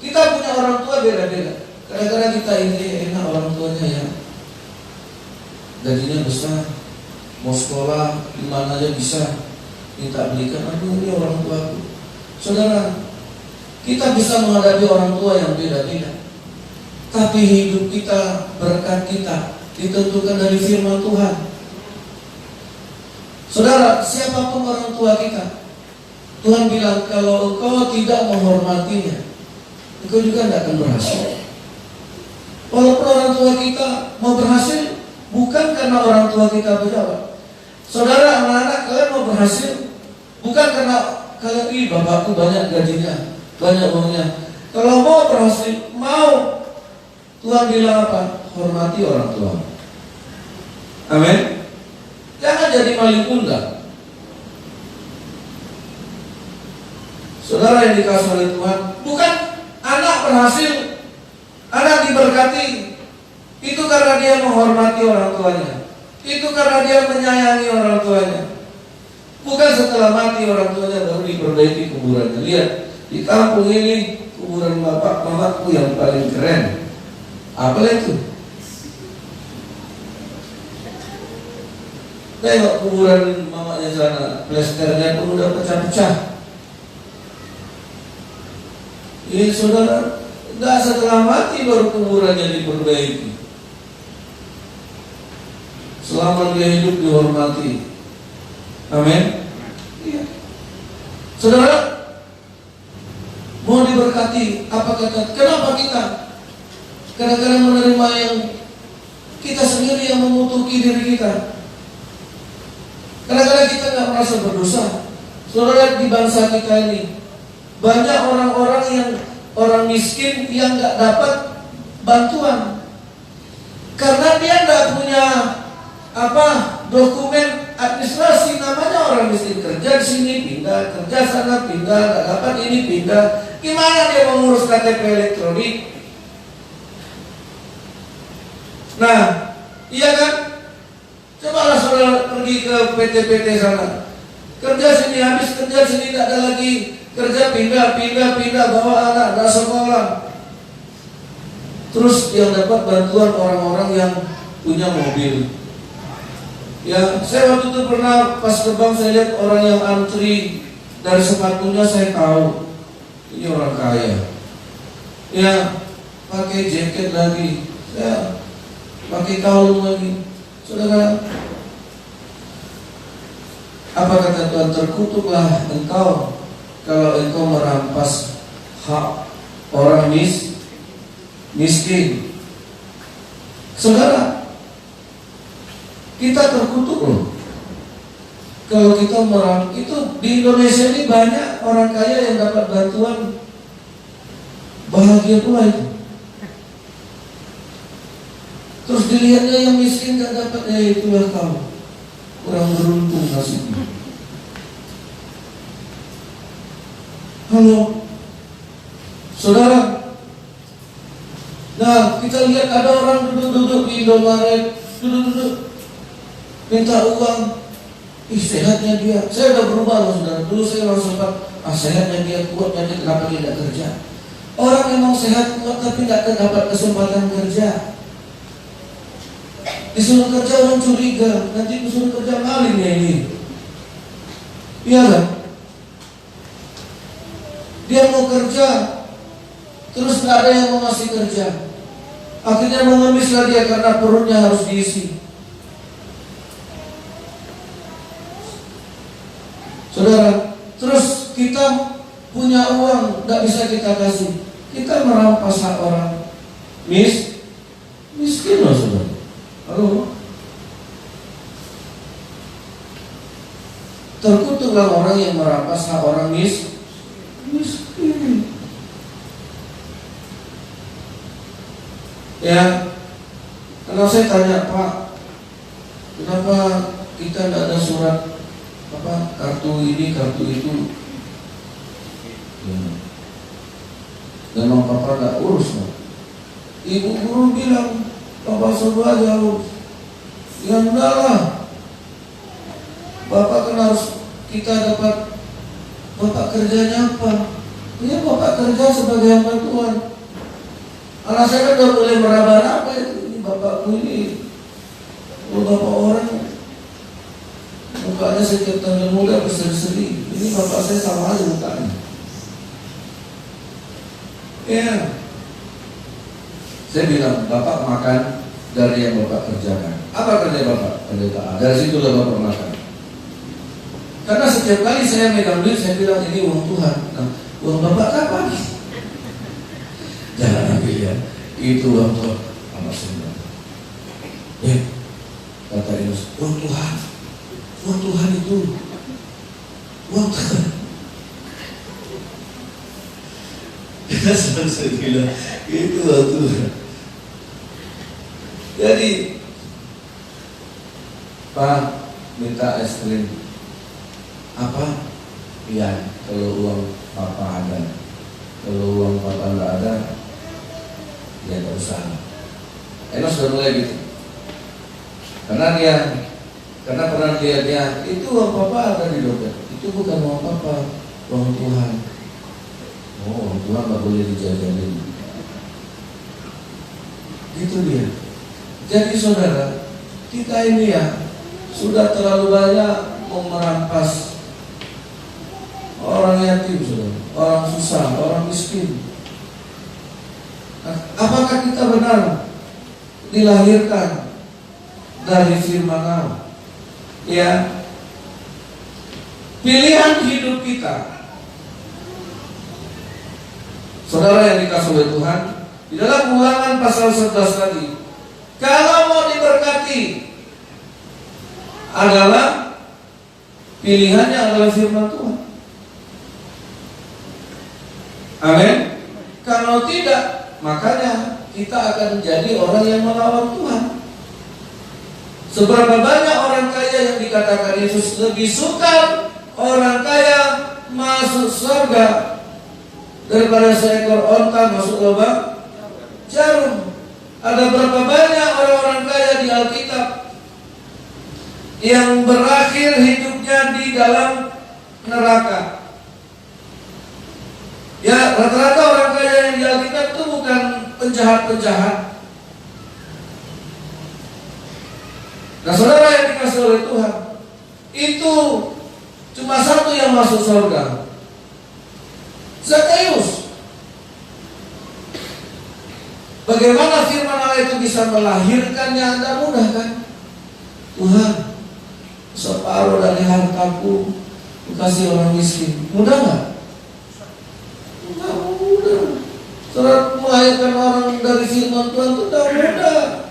kita punya orang tua beda-beda. Kadang-kadang kita ini enak orang tuanya ya, gajinya besar, mau sekolah di mana aja bisa, minta belikan. Aduh ini orang tuaku. Saudara, kita bisa menghadapi orang tua yang beda-beda, tapi hidup kita, berkat kita ditentukan dari firman Tuhan. Saudara, siapapun orang tua kita, Tuhan bilang kalau engkau tidak menghormatinya, engkau juga tidak akan berhasil. Walaupun orang tua kita mau berhasil, bukan karena orang tua kita berjawab. Saudara, anak-anak kalian mau berhasil, bukan karena kalian, bapakku banyak gajinya, banyak uangnya. Kalau mau berhasil, mau, Tuhan bilang apa? Hormati orang tua. Amin. Jangan jadi maling kundang. Saudara yang dikasih oleh Tuhan, bukan anak berhasil, anak diberkati, itu karena dia menghormati orang tuanya. Itu karena dia menyayangi orang tuanya. Bukan setelah mati orang tuanya baru diperbaiki kuburannya. Lihat, di kampung ini kuburan bapak mamaku yang paling keren. Apa itu? Tengok kuburan mamanya sana, plesternya pun udah pecah-pecah. Ini saudara, enggak setelah mati baru kuburannya diperbaiki. Selama dia hidup dihormati. Amin. Iya. Saudara, mau diberkati, apa kata? Kenapa kita kadang-kadang menerima yang kita sendiri yang mengutuki diri kita? Kadang-kadang kita nggak merasa berdosa. Saudara, di bangsa kita ini banyak orang-orang yang orang miskin yang nggak dapat bantuan karena dia nggak punya dokumen administrasi. Namanya orang miskin, kerja di sini pindah, kerja sana pindah, nggak dapat ini pindah. Gimana dia mengurus KTP elektronik? Nah, iya kan? Cobalah saudara pergi ke PT-PT sana, kerja sini, habis kerja sini tidak ada lagi, kerja pindah, bawa anak, nggak sekolah. Terus yang dapat bantuan orang-orang yang punya mobil. Ya, saya waktu itu pernah pas ke bank saya lihat orang yang antri, dari sepatunya saya tahu ini orang kaya. Ya, pakai jaket lagi, ya, pakai kalung lagi. Saudara, apa kata Tuhan? Terkutuklah engkau kalau engkau merampas hak orang miskin. Saudara, kita terkutuk loh. Kalau kita itu di Indonesia ini banyak orang kaya yang dapat bantuan, bahagia pula itu. Terus dilihatnya yang miskin gak dapat, ya itulah kau kurang beruntung nasibnya. Halo, saudara. Nah, kita lihat ada orang duduk-duduk di Indomaret, duduk-duduk minta uang. Sehatnya dia. Saya udah berubah loh saudara. Dulu saya langsung sehatnya dia, kuatnya dia, kenapa dia tidak kerja? Orang memang sehat kuat tapi tidak dapat kesempatan kerja. Disuruh kerja orang curiga, nanti disuruh kerja maling ya ini. Iya kan? Dia mau kerja, terus gak ada yang mau ngasih kerja. Akhirnya mengemislah dia karena perutnya harus diisi. Saudara, terus kita punya uang, gak bisa kita kasih. Kita merampas hak orang miskin loh saudara. Halo. Terkutuklah orang yang merampas hak orang miskin. Ya, kalau saya tanya Pak, kenapa kita tidak ada surat kartu ini, kartu itu? Ya. Memang Papa tidak urus, Pak. Ibu guru bilang Bapak suruh aja urus. Ya enggak lah, Bapak kan harus kita dapat. Bapak kerjanya apa? Ya Bapak kerja sebagai hamba Tuhan. Alasannya udah boleh meraba-raba itu. Ini bapakku ini, kalau bapak orang mukanya setiap tanda muda berseri-seri. Ini bapak saya sama aja mukanya. Ya, saya bilang bapak makan dari yang bapak kerjakan. Apa kerja bapak? Pendeta. Dari situlah bapak makan. Karena setiap kali saya megang duit, saya bilang ini uang Tuhan. Nah, uang bapak kapan? Jangan ambil ya. Itu uang Tuhan. Anak saya. Kata Inus, uang Tuhan. Uang Tuhan itu. Uang Tuhan. Kita saya bilang itu uang Tuhan. Jadi Pak minta es krim. Apa? Iya, kalau uang Papa ada. Kalau uang Papa nggak ada, ya nggak usah. Enos sudah mulai gitu. Karena pernah dia itu uang papa ada di dompet. Itu bukan uang papa, uang Tuhan. Oh, uang Tuhan nggak boleh dijajalin. Gitu dia. Jadi saudara, kita ini ya sudah terlalu banyak merampas orang yatim, saudara, orang susah, orang miskin. Apakah kita benar dilahirkan dari firman Allah? Ya, pilihan hidup kita, saudara yang dikasih oleh Tuhan, di dalam Ulangan pasal 11 tadi, kalau mau diberkati adalah pilihannya adalah firman Tuhan. Amin. Kalau tidak, makanya kita akan menjadi orang yang melawan Tuhan. Seberapa banyak orang kaya yang dikatakan Yesus lebih suka orang kaya masuk surga daripada seekor onta masuk lubang jarum. Ada berapa banyak orang-orang kaya di Alkitab yang berakhir hidupnya di dalam neraka. Ya, rata-rata orang kaya yang di Alkitab itu bukan penjahat-penjahat. Nah, saudara yang dikasih oleh Tuhan, itu cuma satu yang masuk surga, Zakheus. Bagaimana firman Allah itu bisa melahirkannya? Anda mudah kan? Tuhan, separuh dari hartaku kasih orang miskin. Mudah nggak? Nggak mudah. Saudara, melahirkan orang dari firman Tuhan itu tidak mudah.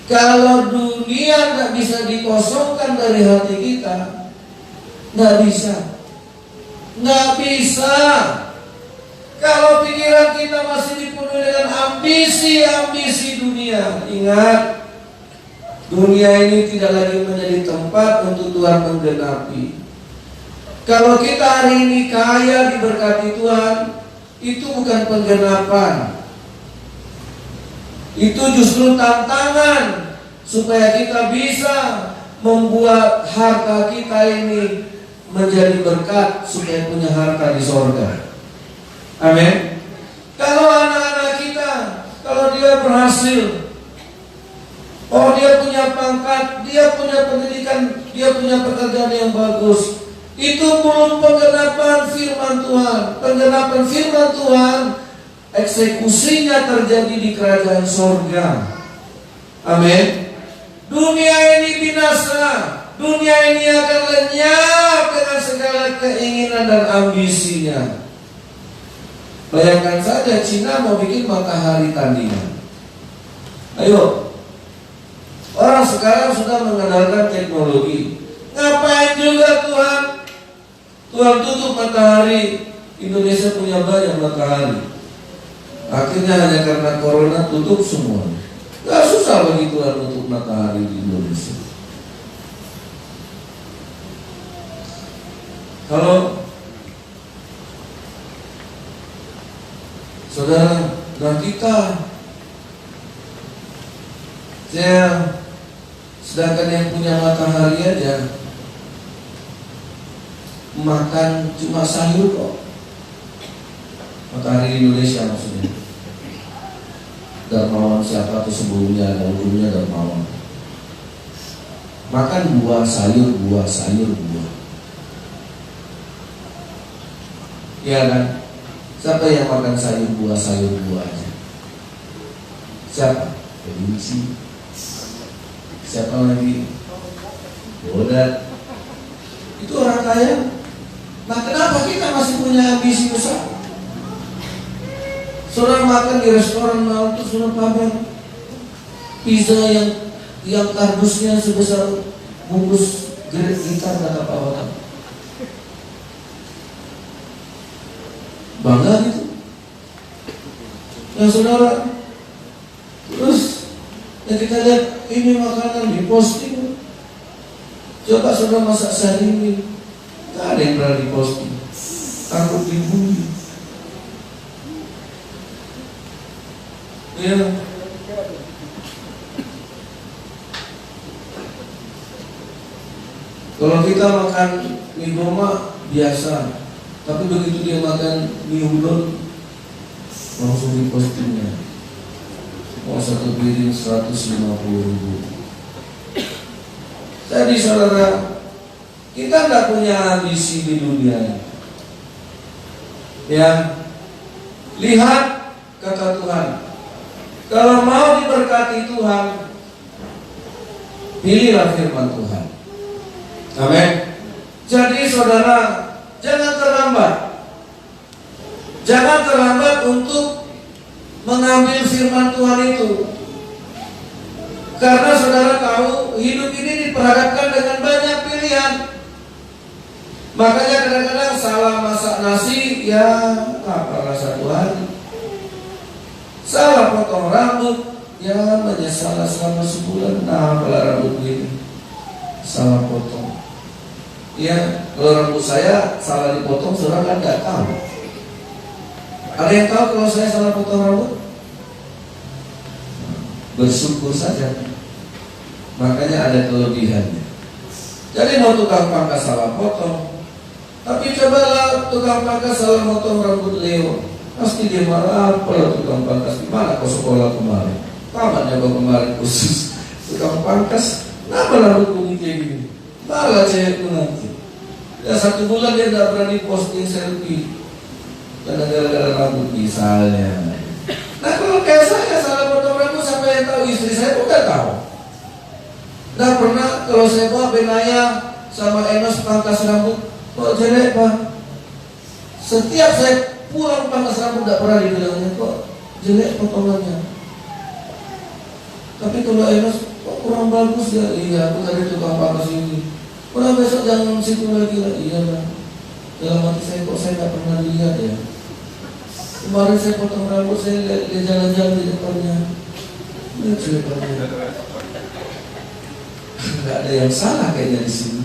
Kalau dunia nggak bisa dikosongkan dari hati kita, nggak bisa. Nggak bisa. Kalau pikiran kita masih dipenuhi dengan ambisi-ambisi dunia, ingat, dunia ini tidak lagi menjadi tempat untuk Tuhan menggenapi. Kalau kita hari ini kaya diberkati Tuhan, itu bukan penggenapan. Itu justru tantangan supaya kita bisa membuat harta kita ini menjadi berkat supaya punya harta di sorga. Amin. Kalau anak-anak kita, kalau dia berhasil, oh dia punya pangkat, dia punya pendidikan, dia punya pekerjaan yang bagus, itu belum penggenapan firman Tuhan. Penggenapan firman Tuhan, eksekusinya terjadi di kerajaan sorga. Amin. Dunia ini binasa, dunia ini akan lenyap dengan segala keinginan dan ambisinya. Bayangkan saja Cina mau bikin matahari tandingan. Ayo, orang sekarang sudah mengandalkan teknologi. Ngapain juga Tuhan? Tuhan tutup matahari. Indonesia punya banyak matahari. Akhirnya hanya karena corona tutup semua. Gak susah bagi Tuhan untuk matahari di Indonesia. Kalau saudara dan kita, sedangkan yang punya matahari aja makan cuma sayur kok. Matahari di Indonesia maksudnya. Darmawan siapa tuh sebelumnya, ada ujungnya Darmawan. Makan buah sayur. Iya kan? Siapa yang makan sayur buah aja? Siapa? Kelinci. Siapa lagi? Bodat. Itu orang kaya. Nah, kenapa kita masih punya ambisi besar? Saudara makan di restoran mahal itu sudah pamer pizza yang kardusnya sebesar bungkus gitar kata Pak Wata. Bangga gitu. Ya saudara, terus yang kita lihat ini makanan diposting. Coba saudara masak sehari ini, gak ada yang pernah diposting, takut dibully. Ya. Kalau kita makan mie goma biasa, tapi begitu dia makan mie udon langsung dipostingnya. Mau satu piring 150.000. Jadi saudara, kita tidak punya ambisi di dunia ini. Ya, lihat kata Tuhan. Kalau mau diberkati Tuhan, pilihlah firman Tuhan. Amin. Jadi saudara, jangan terlambat. Jangan terlambat untuk mengambil firman Tuhan itu. Karena saudara tahu, hidup ini diperhadapkan dengan banyak pilihan. Makanya kadang-kadang salah masak nasi, ya apa rasa Tuhan. Salah potong rambut, ya menyesal selama sebulan. Nah, kalau rambut ini salah potong. Ya, kalau rambut saya salah dipotong, saudara kan nggak tahu. Ada yang tahu kalau saya salah potong rambut? Bersyukur saja. Makanya ada kelebihannya. Jadi mau tukang pangkas salah potong, tapi cobalah tukang pangkas salah potong rambut Leo, pasti dia marah. Apa tukang pangkas? Gimana kau sekolah kemarin? Tamatnya kau kemarin khusus tukang pangkas. Kenapa rambutku kayak gini? Malah cewekku nanti. Ya 1 bulan dia tidak berani posting selfie karena gara-gara rambut misalnya. Nah kalau kayak saya salah potong rambut, siapa yang tahu? Istri saya pun nggak tahu. Nah pernah kalau saya bawa Benaya sama Enos pangkas rambut, kok jelek Pak? Setiap saya pulang pangkas rambut tidak pernah dibilangnya kok jelek potongannya. Tapi kalau Enos kok kurang bagus ya? Iya, aku tadi tukang pangkas ini. Pernah besok jangan situ lagi lah. Iya lah. Dalam hati saya kok saya nggak pernah lihat ya. Kemarin saya potong rambut, saya lihat dia jalan-jalan di depannya. Lihat depannya. Nggak ada yang salah kayaknya di sini.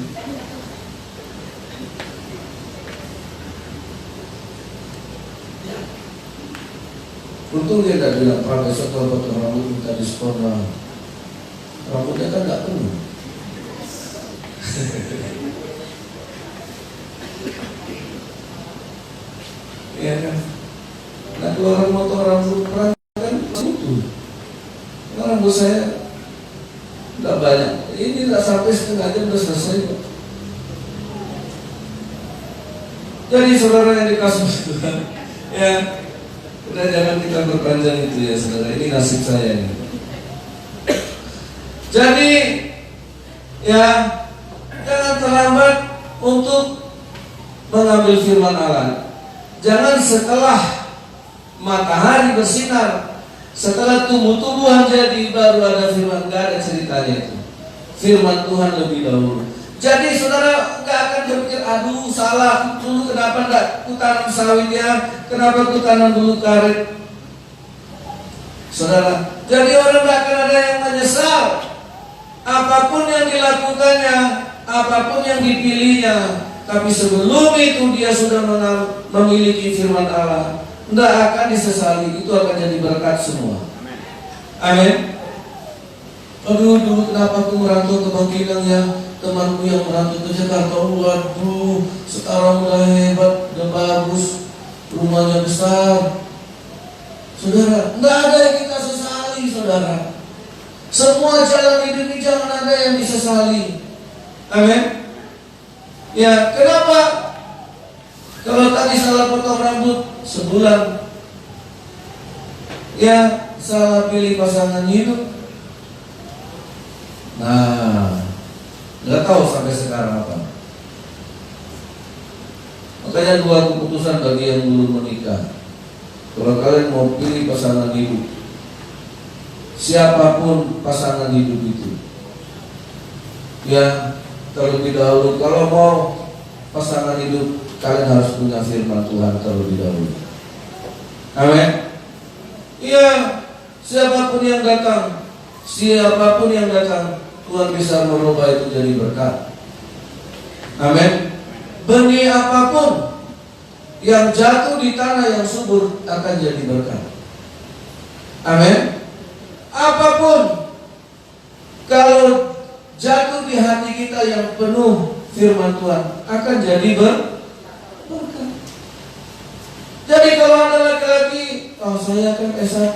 Untung dia tidak bilang, Pak besok kalau potong rambut minta diskon lah. Rambutnya kan nggak penuh. Iya kan? Nah kalau orang potong rambut perang kan butuh. Nah, rambut saya tidak banyak. Ini tidak sampai setengah jam sudah selesai kok. Jadi saudara yang dikasih Tuhan, ya udah jangan kita berpanjang itu ya saudara. Ini nasib saya ini. Jadi ya jangan terlambat untuk mengambil firman Allah. Jangan setelah matahari bersinar, setelah tumbuh-tumbuhan jadi baru ada firman. Gak ada ceritanya itu. Firman Tuhan lebih dahulu. Jadi saudara gak akan berpikir, aduh salah dulu kenapa gak kutanam sawit ya, kenapa kutanam dulu karet. Saudara, jadi orang gak akan ada yang menyesal. Apapun yang dilakukannya, apapun yang dipilihnya, tapi sebelum itu dia sudah memiliki firman Allah, tidak akan disesali. Itu akan jadi berkat semua. Amin. Aduh dulu kenapa aku merantau ke Bangkinang ya, temanku yang merantau ke Jakarta. Waduh sekarang udah hebat, udah bagus, rumahnya besar. Saudara, tidak ada yang kita sesali saudara. Semua jalan hidup ini jangan ada yang disesali. Amin. Ya, kenapa? Kalau tadi salah potong rambut sebulan, ya salah pilih pasangan hidup. Nah, nggak tahu sampai sekarang apa. Makanya dua keputusan bagi yang belum menikah. Kalau kalian mau pilih pasangan hidup, siapapun pasangan hidup itu, ya terlebih dahulu kalau mau pasangan hidup, kalian harus punya firman Tuhan terlebih dahulu. Amin. Iya, siapapun yang datang, Tuhan bisa merubah itu jadi berkat. Amin. Benih apapun yang jatuh di tanah yang subur akan jadi berkat. Amin. Apapun kalau jatuh di hati kita yang penuh firman Tuhan akan jadi berkat. Jadi kalau ada laki-laki, saya kan S1,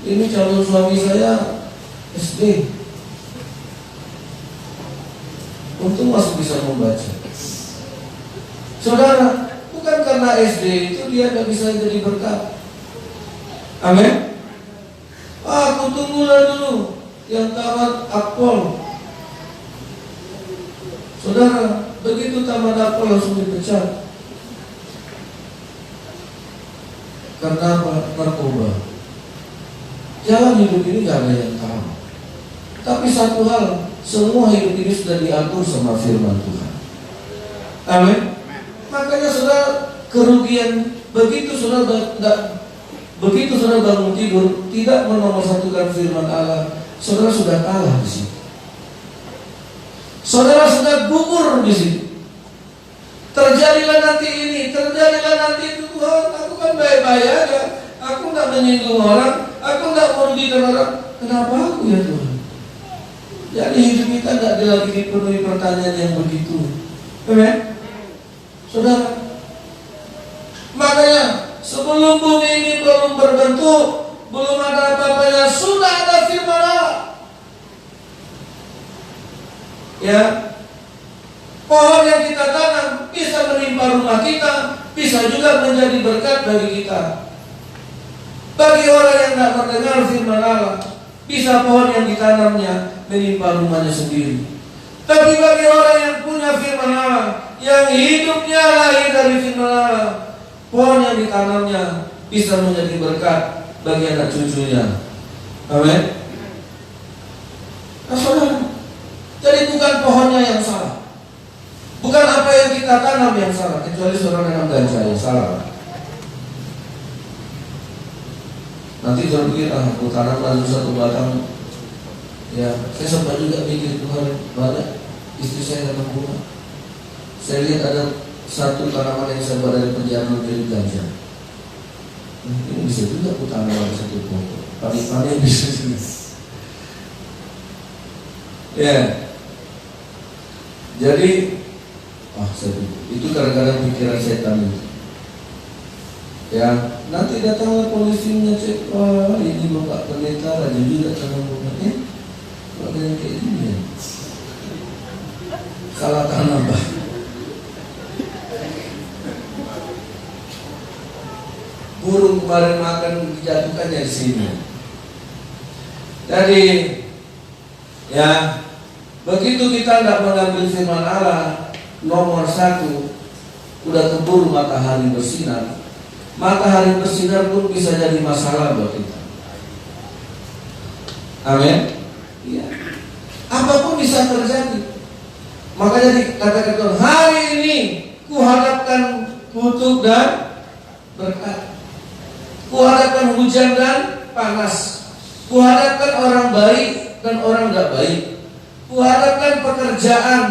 ini calon suami saya SD, untung masih bisa membaca. Saudara, bukan karena SD itu dia tidak bisa jadi berkat. Amin. Aku tunggulah dulu yang tamat akpol. Saudara, begitu tamat akpol langsung dipecat. Karena apa? Narkoba. Jalan hidup ini gak ada yang tahu. Tapi satu hal, semua hidup ini sudah diatur sama firman Tuhan. Amin. Makanya saudara, kerugian begitu saudara bangun tidur tidak menomorsatukan firman Allah, saudara sudah kalah di situ. Saudara sudah gugur di situ. Terjadilah nanti ini, terjadilah nanti itu. Tuhan, aku kan baik-baik aja. Aku tidak menyinggung orang, aku tidak merugikan orang. Kenapa aku ya Tuhan? Jadi hidup kita tidak lagi dipenuhi pertanyaan yang begitu. Amen. Saudara, makanya sebelum bumi ini belum berbentuk, belum ada apa-apanya, sudah ada firman Allah. Ya, pohon yang kita tanam bisa menimpa rumah kita, bisa juga menjadi berkat bagi kita. Bagi orang yang tidak mendengar firman Allah, bisa pohon yang ditanamnya menimpa rumahnya sendiri. Tapi bagi orang yang punya firman Allah, yang hidupnya lahir dari firman Allah, pohon yang ditanamnya bisa menjadi berkat bagi anak cucunya. Amin. Nah, saudara, jadi bukan pohonnya yang salah, bukan apa yang kita tanam yang salah, kecuali saudara nanam ganja yang salah. Nanti saudara pikir, aku tanam lalu satu batang. Ya, saya sempat juga mikir, Tuhan, banyak istri saya tanam bunga. Saya lihat ada satu tanaman yang saya buat dari penjara menjadi ganja. Ini bisa juga aku tanam ada satu pokok. Panen bisa juga. Ya. Jadi, itu kadang-kadang pikiran setan itu. Ya, nanti datanglah polisi ngecek, wah ini bapak pendeta rajin juga tanam bunga. Kok ada yang kayak gini ya? Salah tanam Pak. Burung kemarin makan dijatuhkannya di sini. Jadi, ya, begitu kita tidak mengambil firman Allah, nomor satu, udah keburu matahari bersinar. Matahari bersinar pun bisa jadi masalah buat kita. Amin. Ya. Apapun bisa terjadi. Makanya dikatakan Tuhan, hari ini kuharapkan kutuk dan berkat. Kuharapkan hujan dan panas. Kuharapkan orang baik dan orang tidak baik. Kuharapkan pekerjaan.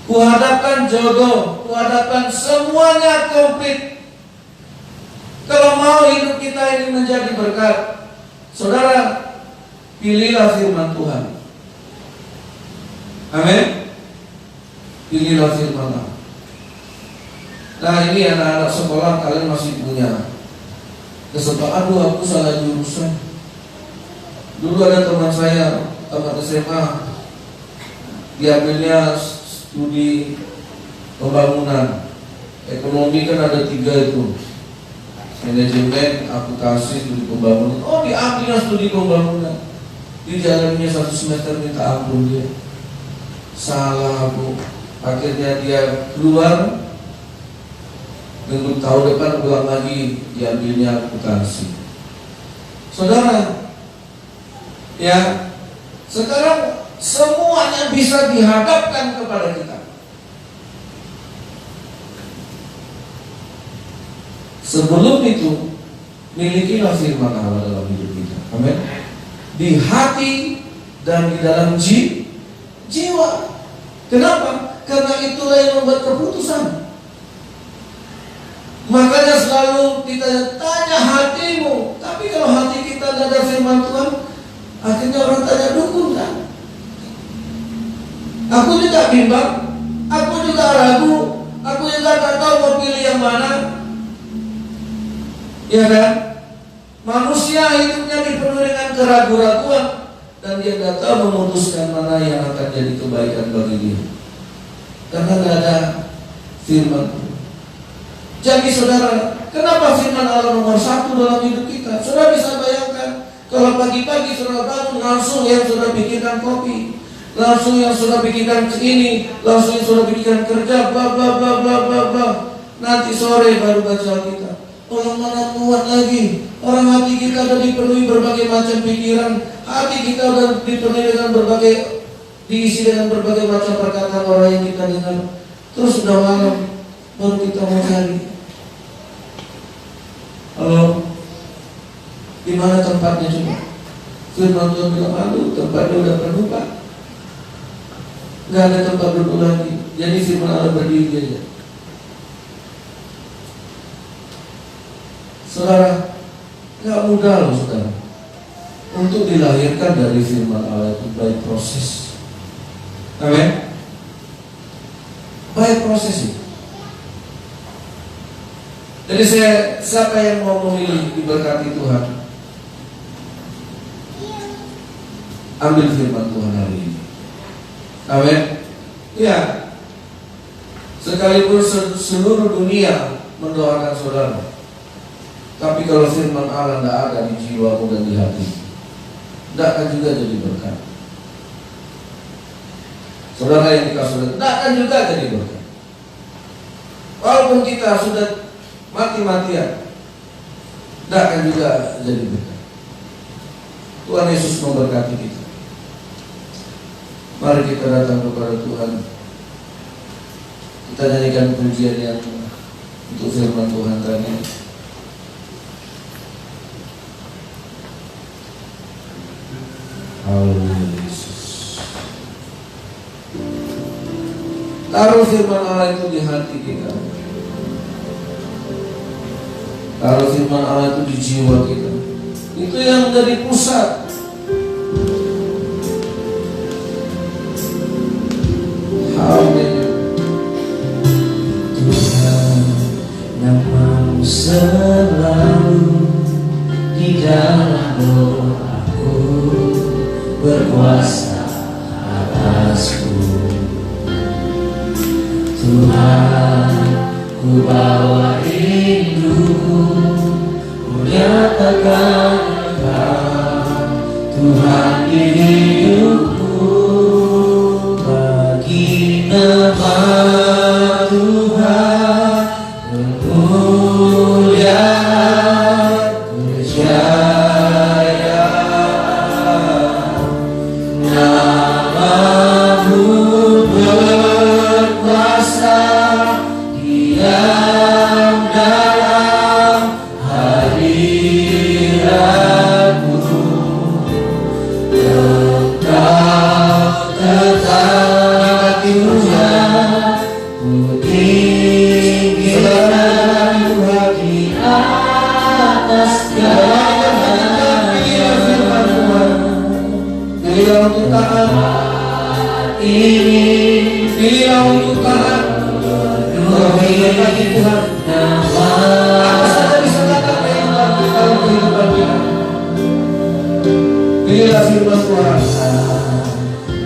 Kuharapkan jodoh. Kuharapkan semuanya komplit. Kalau mau hidup kita ini menjadi berkat, saudara, pilihlah firman Tuhan. Amin. Pilihlah firman Allah. Nah, ini anak-anak sekolah kalian masih punya kesempatan. Aduh, aku salah jurusan. Dulu ada teman saya, teman SMA, diambilnya studi pembangunan. Ekonomi kan ada 3 itu. Manajemen, akuntansi, studi pembangunan. Oh, diambilnya studi pembangunan. Dijalaninya 1 semester, minta ampun dia. Salah Bu. Akhirnya dia keluar. Minggu tahun depan ulang lagi, diambilnya akuntansi. Saudara, ya, sekarang semuanya bisa dihadapkan kepada kita. Sebelum itu, milikilah firman Allah dalam hidup kita. Amin. Di hati dan di dalam jiwa. Kenapa? Karena itulah yang membuat keputusan. Makanya selalu kita tanya hatimu. Tapi kalau hati kita tidak ada firman Tuhan, akhirnya orang tanya dukun kan. Aku juga bimbang, aku juga ragu, aku juga tak tahu mau pilih yang mana. Ya kan? Manusia hidupnya dipenuhi dengan keraguan-raguan, dan dia tidak tahu memutuskan mana yang akan jadi kebaikan bagi dia, karena tidak ada firman. Jadi saudara, kenapa firman Allah nomor 1 dalam hidup kita? Saudara bisa bayangkan, kalau pagi-pagi saudara bangun, langsung yang saudara pikirkan kopi, langsung yang saudara pikirkan ini, langsung yang saudara pikirkan kerja, bla bla bla bla bla bla. Nanti sore baru baca kita. Orang mana kuat lagi? Orang hati kita sudah dipenuhi berbagai macam pikiran, hati kita sudah dipenuhi dengan berbagai, diisi dengan berbagai macam perkataan orang yang kita dengar. Terus sudah malam baru kita mau cari. Halo, di mana tempatnya coba? Firman Tuhan bilang, aduh tempatnya udah penuh Pak, nggak ada tempat duduk lagi. Jadi firman Allah berdiri aja. Saudara, nggak mudah loh saudara untuk dilahirkan dari firman Allah itu by proses. Amin. By proses itu. Jadi siapa yang mau memilih diberkati Tuhan, ambil firman Tuhan hari ini. Amin. Ya, sekalipun seluruh dunia mendoakan saudara, tapi kalau firman Allah tidak ada di jiwamu dan di hati, tidak akan juga jadi berkat. Saudara yang dikasih, tidak akan juga jadi berkat. Walaupun kita sudah mati-matian, tidak akan juga jadi berkat. Tuhan Yesus memberkati kita. Mari kita datang kepada Tuhan. Kita nyanyikan pujian yang untuk firman Tuhan tadi. Haleluya Yesus. Taruh firman Allah itu di hati kita. Taruh firman Allah itu di jiwa kita. Itu yang menjadi pusat. Haleluya. Tuhan, namamu selalu di dalam doaku, berkuasa atasku. Tuhan, ku bawa rindu, ku nyatakan Engkau Tuhan di hidupku. Bagi nama Tuhan kemuliaan, kejayaan, namamu berkuasa, diam dalam hadiratmu. Engkau tetap Tuhan, ku tinggikan di atas segala. Pilihlah untuk taat ini, pilihlah untuk taat. Memberkati Tuhan. Apa saja bisa datang dalam kehidupan kita. Pilihlah firman Tuhan.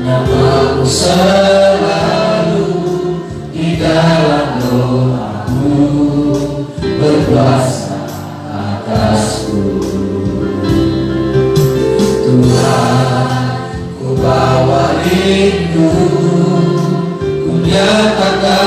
Namamu selalu di dalam doaku, berkuasa atasku. Tuhan, ku bawa rindu, ku nyatakan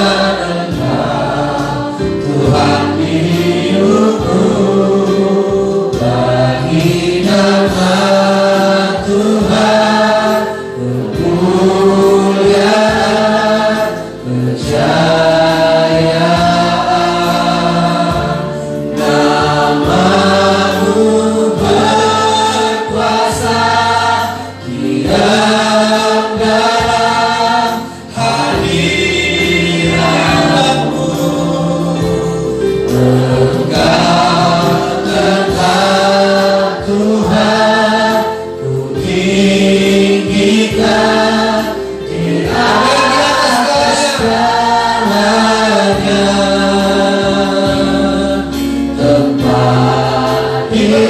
tempat ini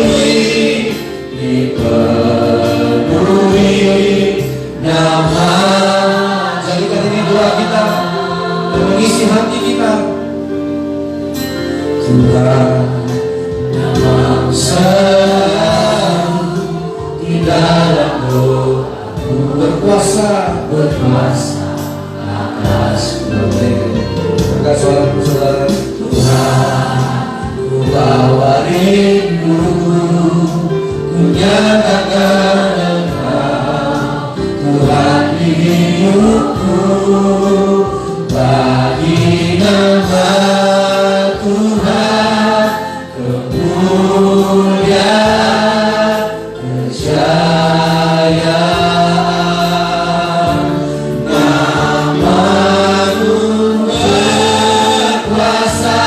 dipenuhi nama. Jadikan ini doa kita dan mengisi hati kita. Tuhan, nama di dalam doaku Berkuasa atas problem. Angkat suara saudara. Tuhan, ku bawa rinduku, ku nyatakan Engkau Tuhan di hidupku, bagi nama Tuhan kemuliaan kejayaan. Nama-Mu berkuasa,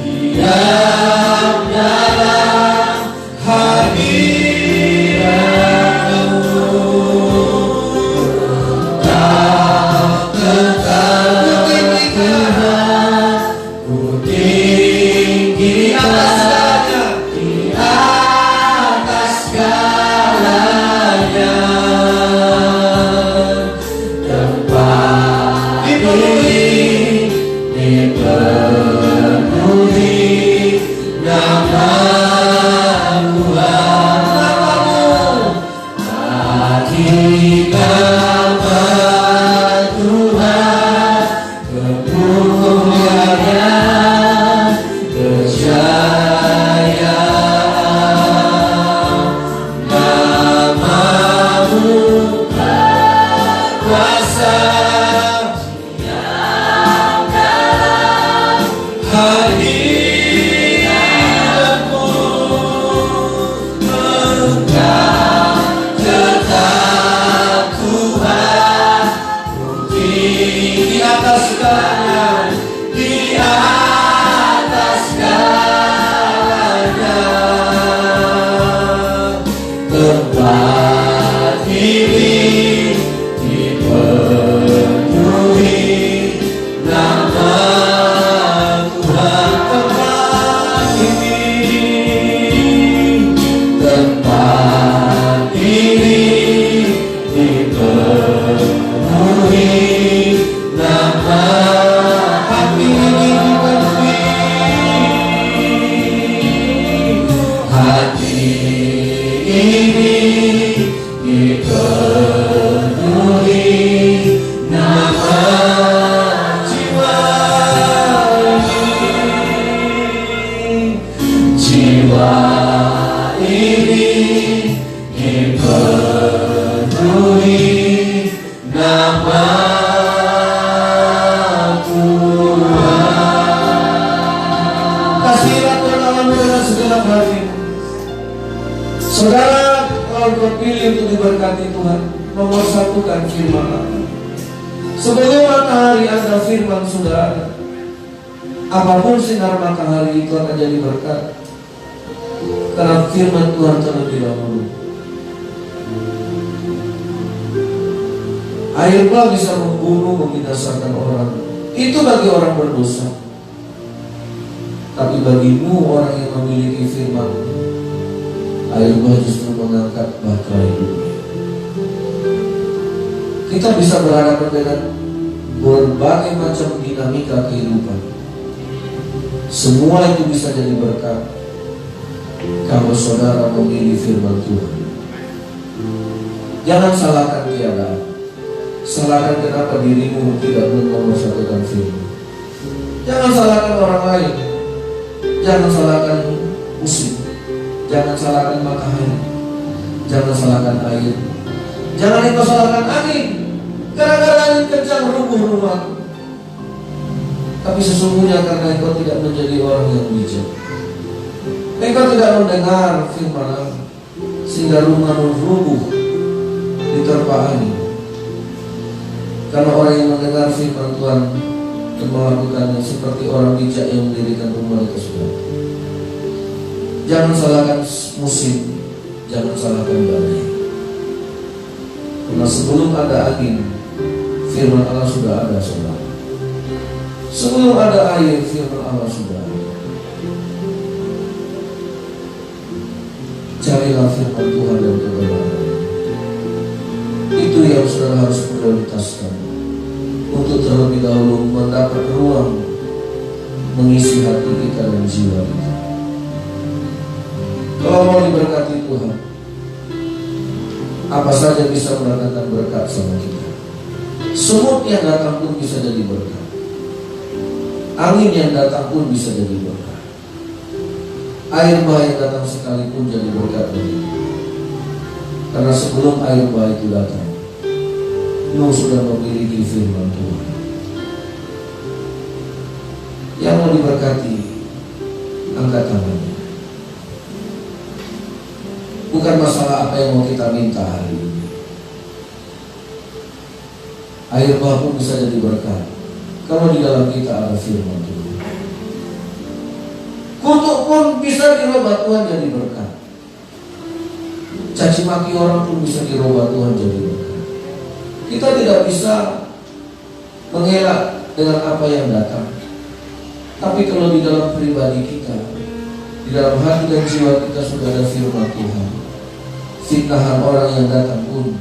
diam dalam hadirat-Mu. Kau tetap Tuhan, ku tinggikan di atas segalanya. Tempat ini dipenuhi nama Tuhan, bagi nama Tuhan kemuliaan kejayaan. Nama-Mu berkuasa, hadirat-Mu. Engkau tetap Tuhan, di atas segalanya, di atas segalanya. Tempat ini dipenuhi nama Tuhan. Tempat ini dipenuhi nama. Hati ini dipenuhi, hati ini dipenuhi nama. Jiwa ini dipenuhi nama Tuhan. Kasihlah Tuhan Allah dengan segenap hati. Saudara, kalau terpilih untuk diberkati Tuhan, nomor satu kan firman Allah. Sebelum matahari ada firman saudara, apapun sinar matahari itu akan jadi berkat, karena firman Tuhan terlebih dahulu. Air bah bisa membunuh, membinasakan orang. Itu bagi orang berdosa. Tapi bagimu orang yang memiliki firman, air bah justru mengangkat bahtera hidupnya. Kita bisa berhadapan dengan berbagai macam dinamika kehidupan. Semua itu bisa jadi berkat kalau saudara memilih firman Tuhan. Jangan salahkan keadaan. Salahkan kenapa dirimu tidak mempersatukan firman. Jangan salahkan orang lain. Jangan salahkan musim. Jangan salahkan matahari. Jangan salahkan air. Jangan engkau salahkan angin. Gara-gara angin kencang rubuh rumah. Tapi sesungguhnya karena engkau tidak menjadi orang yang bijak. Engkau tidak mendengar firman Allah, sehingga rumah rubuh diterpa angin. Karena orang yang mendengar firman Tuhan dan melakukannya seperti orang bijak yang mendirikan rumah di atas batu. Jangan salahkan musim, jangan salahkan badai. Karena sebelum ada angin, firman Allah sudah ada, saudara. Sebelum ada air, firman Allah sudah ada. Carilah firman Tuhan dan kebenaran. Itu yang saudara harus prioritaskan untuk terlebih dahulu mendapat ruang mengisi hati kita dan jiwa kita. Kalau mau diberkati Tuhan, apa saja bisa mendatangkan berkat sama kita. Semut yang datang pun bisa jadi berkat. Angin yang datang pun bisa jadi berkat. Air bah yang datang sekalipun jadi berkat bagi kita. Karena sebelum air bah itu datang, Nuh sudah memiliki firman Tuhan. Yang mau diberkati, angkat tangannya. Bukan masalah apa yang mau kita minta hari ini. Air bah pun bisa jadi berkat kalau di dalam kita ada firman Tuhan. Kutuk pun bisa dirubah Tuhan jadi berkat. Caci maki orang pun bisa dirubah Tuhan jadi berkat. Kita tidak bisa mengelak dengan apa yang datang. Tapi kalau di dalam pribadi kita, di dalam hati dan jiwa kita sudah ada firman Tuhan, fitnahan orang yang datang pun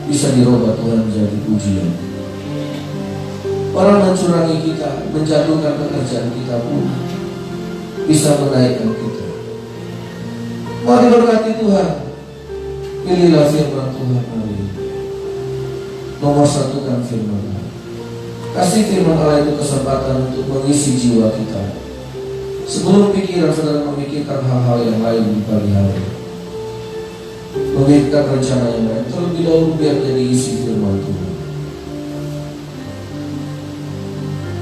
bisa dirubah Tuhan menjadi pujian. Orang mencurangi kita, menjatuhkan pekerjaan kita pun bisa menaikkan kita. Mau diberkati Tuhan, pilihlah firman Tuhan hari ini. Nomor satukan firman Allah. Kasih firman Allah itu kesempatan untuk mengisi jiwa kita. Sebelum pikiran saudara memikirkan hal-hal yang lain di pagi hari, memikirkan rencana yang lain, terlebih dahulu biar jadi isi firman Tuhan.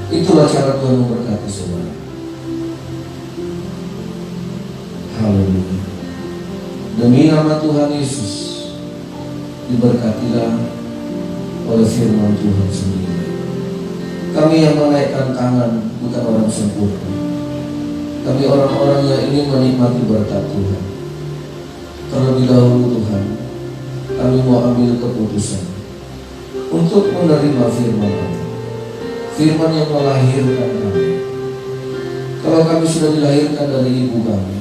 Itulah cara Tuhan memberkati saudara. Haleluya. Demi nama Tuhan Yesus, diberkatilah oleh firman Tuhan sendiri. Kami yang menaikkan tangan bukan orang sempurna. Kami orang-orang yang ingin menikmati berkat Tuhan. Terlebih dahulu Tuhan, kami mau ambil keputusan untuk menerima firman Allah. Firman yang melahirkan kami. Kalau kami sudah dilahirkan dari ibu kami,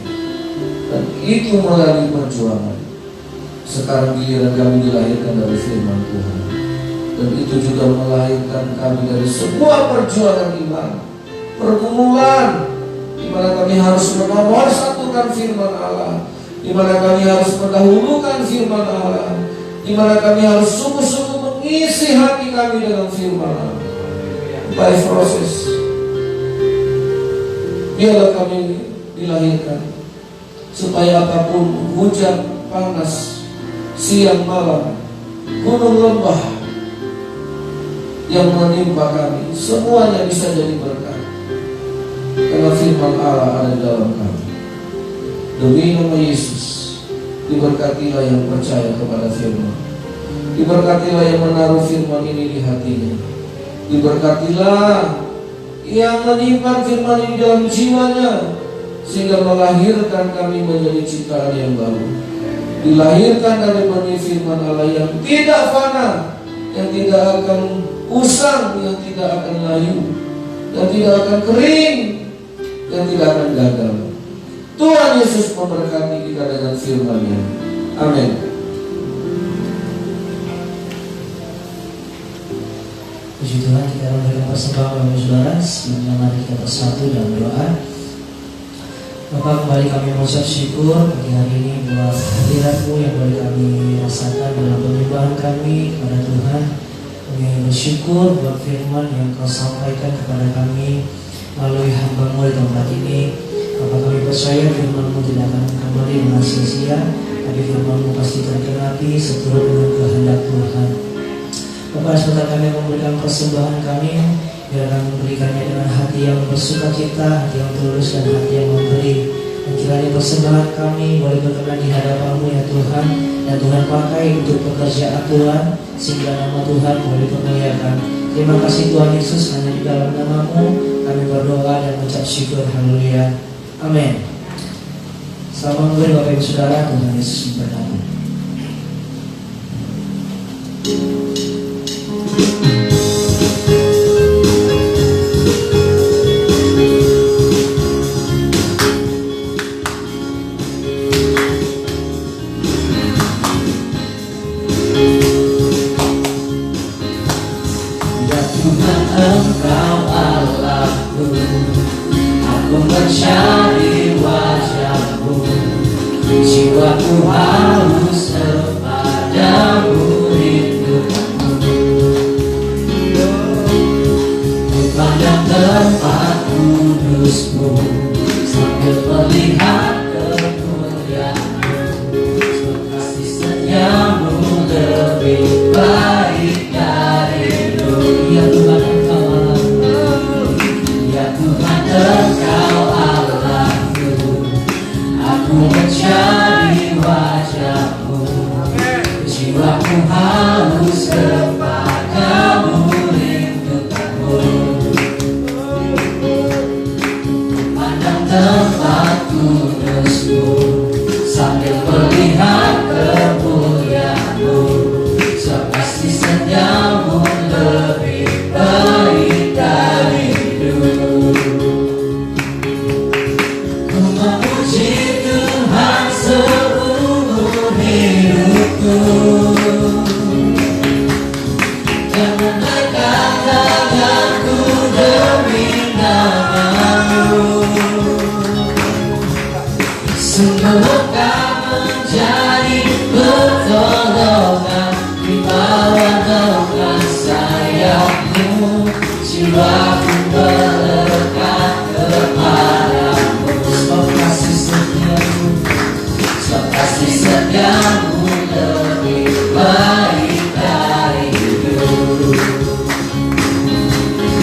dan itu melalui perjuangan, sekarang giliran kami dilahirkan dari firman Tuhan. Dan itu juga melahirkan kami dari sebuah perjuangan iman, pergumulan, di mana kami harus menomorsatukan firman Allah, di mana kami harus mendahulukan firman Allah, di mana kami harus sungguh-sungguh mengisi hati kami dengan firman Allah. By proses, biarlah kami dilahirkan supaya apapun hujan, panas, siang malam, gunung lembah yang menimpa kami, semuanya bisa jadi berkat. Karena firman Allah ada di dalam kami. Demi nama Yesus, diberkatilah yang percaya kepada firman. Diberkatilah yang menaruh firman ini di hatinya. Diberkatilah yang menyimpan firman ini dalam jiwanya, sehingga melahirkan kami menjadi ciptaan yang baru. Dilahirkan dari benih firman Allah yang tidak fana, yang tidak akan usang, yang tidak akan layu, yang tidak akan kering, yang tidak akan gagal. Tuhan Yesus memberkati kita dengan firman-Nya. Amin. Puji Tuhan, kita memberikan persembahan bagi saudara. Sebelumnya mari kita bersatu dalam doa. Bapa, kembali kami mengucap syukur pagi hari ini buat hadirat-Mu yang boleh kami rasakan dalam penyembahan kami kepada Tuhan. Kami bersyukur buat firman yang Kau sampaikan kepada kami melalui hamba-Mu di tempat ini. Bapa, kami percaya firman-Mu tidak akan kembali dengan sia-sia, tapi firman-Mu pasti tergenapi seturut dengan kehendak Tuhan. Bapak, sebentar kami memberikan persembahan kami, biar kami memberikannya dengan hati yang bersuka cita, hati yang tulus dan hati yang memberi. Dan kiranya persembahan kami boleh berkenan di hadapan-Mu ya Tuhan, dan Tuhan pakai untuk pekerjaan Tuhan, sehingga nama Tuhan boleh dipermuliakan. Terima kasih Tuhan Yesus, hanya di dalam nama-Mu kami berdoa dan mengucap syukur. Haleluya. Amin. Selamat memberi Bapak Ibu Saudara, Tuhan Yesus memberkati. halusmu, sambil melihat kemuliaan-Mu. Sebab kasih setiamu lebih baik dari dunia. Ya Tuhan Engkau Allahku, ya Tuhan Engkau Allahku, aku mencari wajah-Mu, jiwaku haus kepadamu, rindukanmu. Pandang tempat kudus-Mu, sambil melihat kemuliaan-Mu. Sebab kasih setiamu lebih baik dari dulu. Ku memuji Tuhan seumur hidupku, dan menaikkan tanganku demi nama-Mu. Sungguh Engkau menjadi pertolongan di bawah naungan sayap-Mu. Jiwaku melekat kepadamu. Sebab kasih setiamu, sebab kasih setiamu lebih baik dari dulu.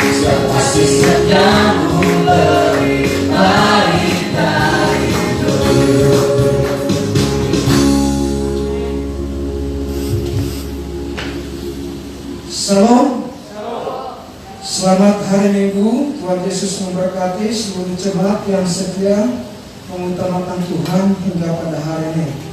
Sebab kasih setiamu lebih baik dari dulu. Salam. Selamat hari Minggu. Tuhan Yesus memberkati seluruh jemaat yang setia mengutamakan Tuhan hingga pada hari ini.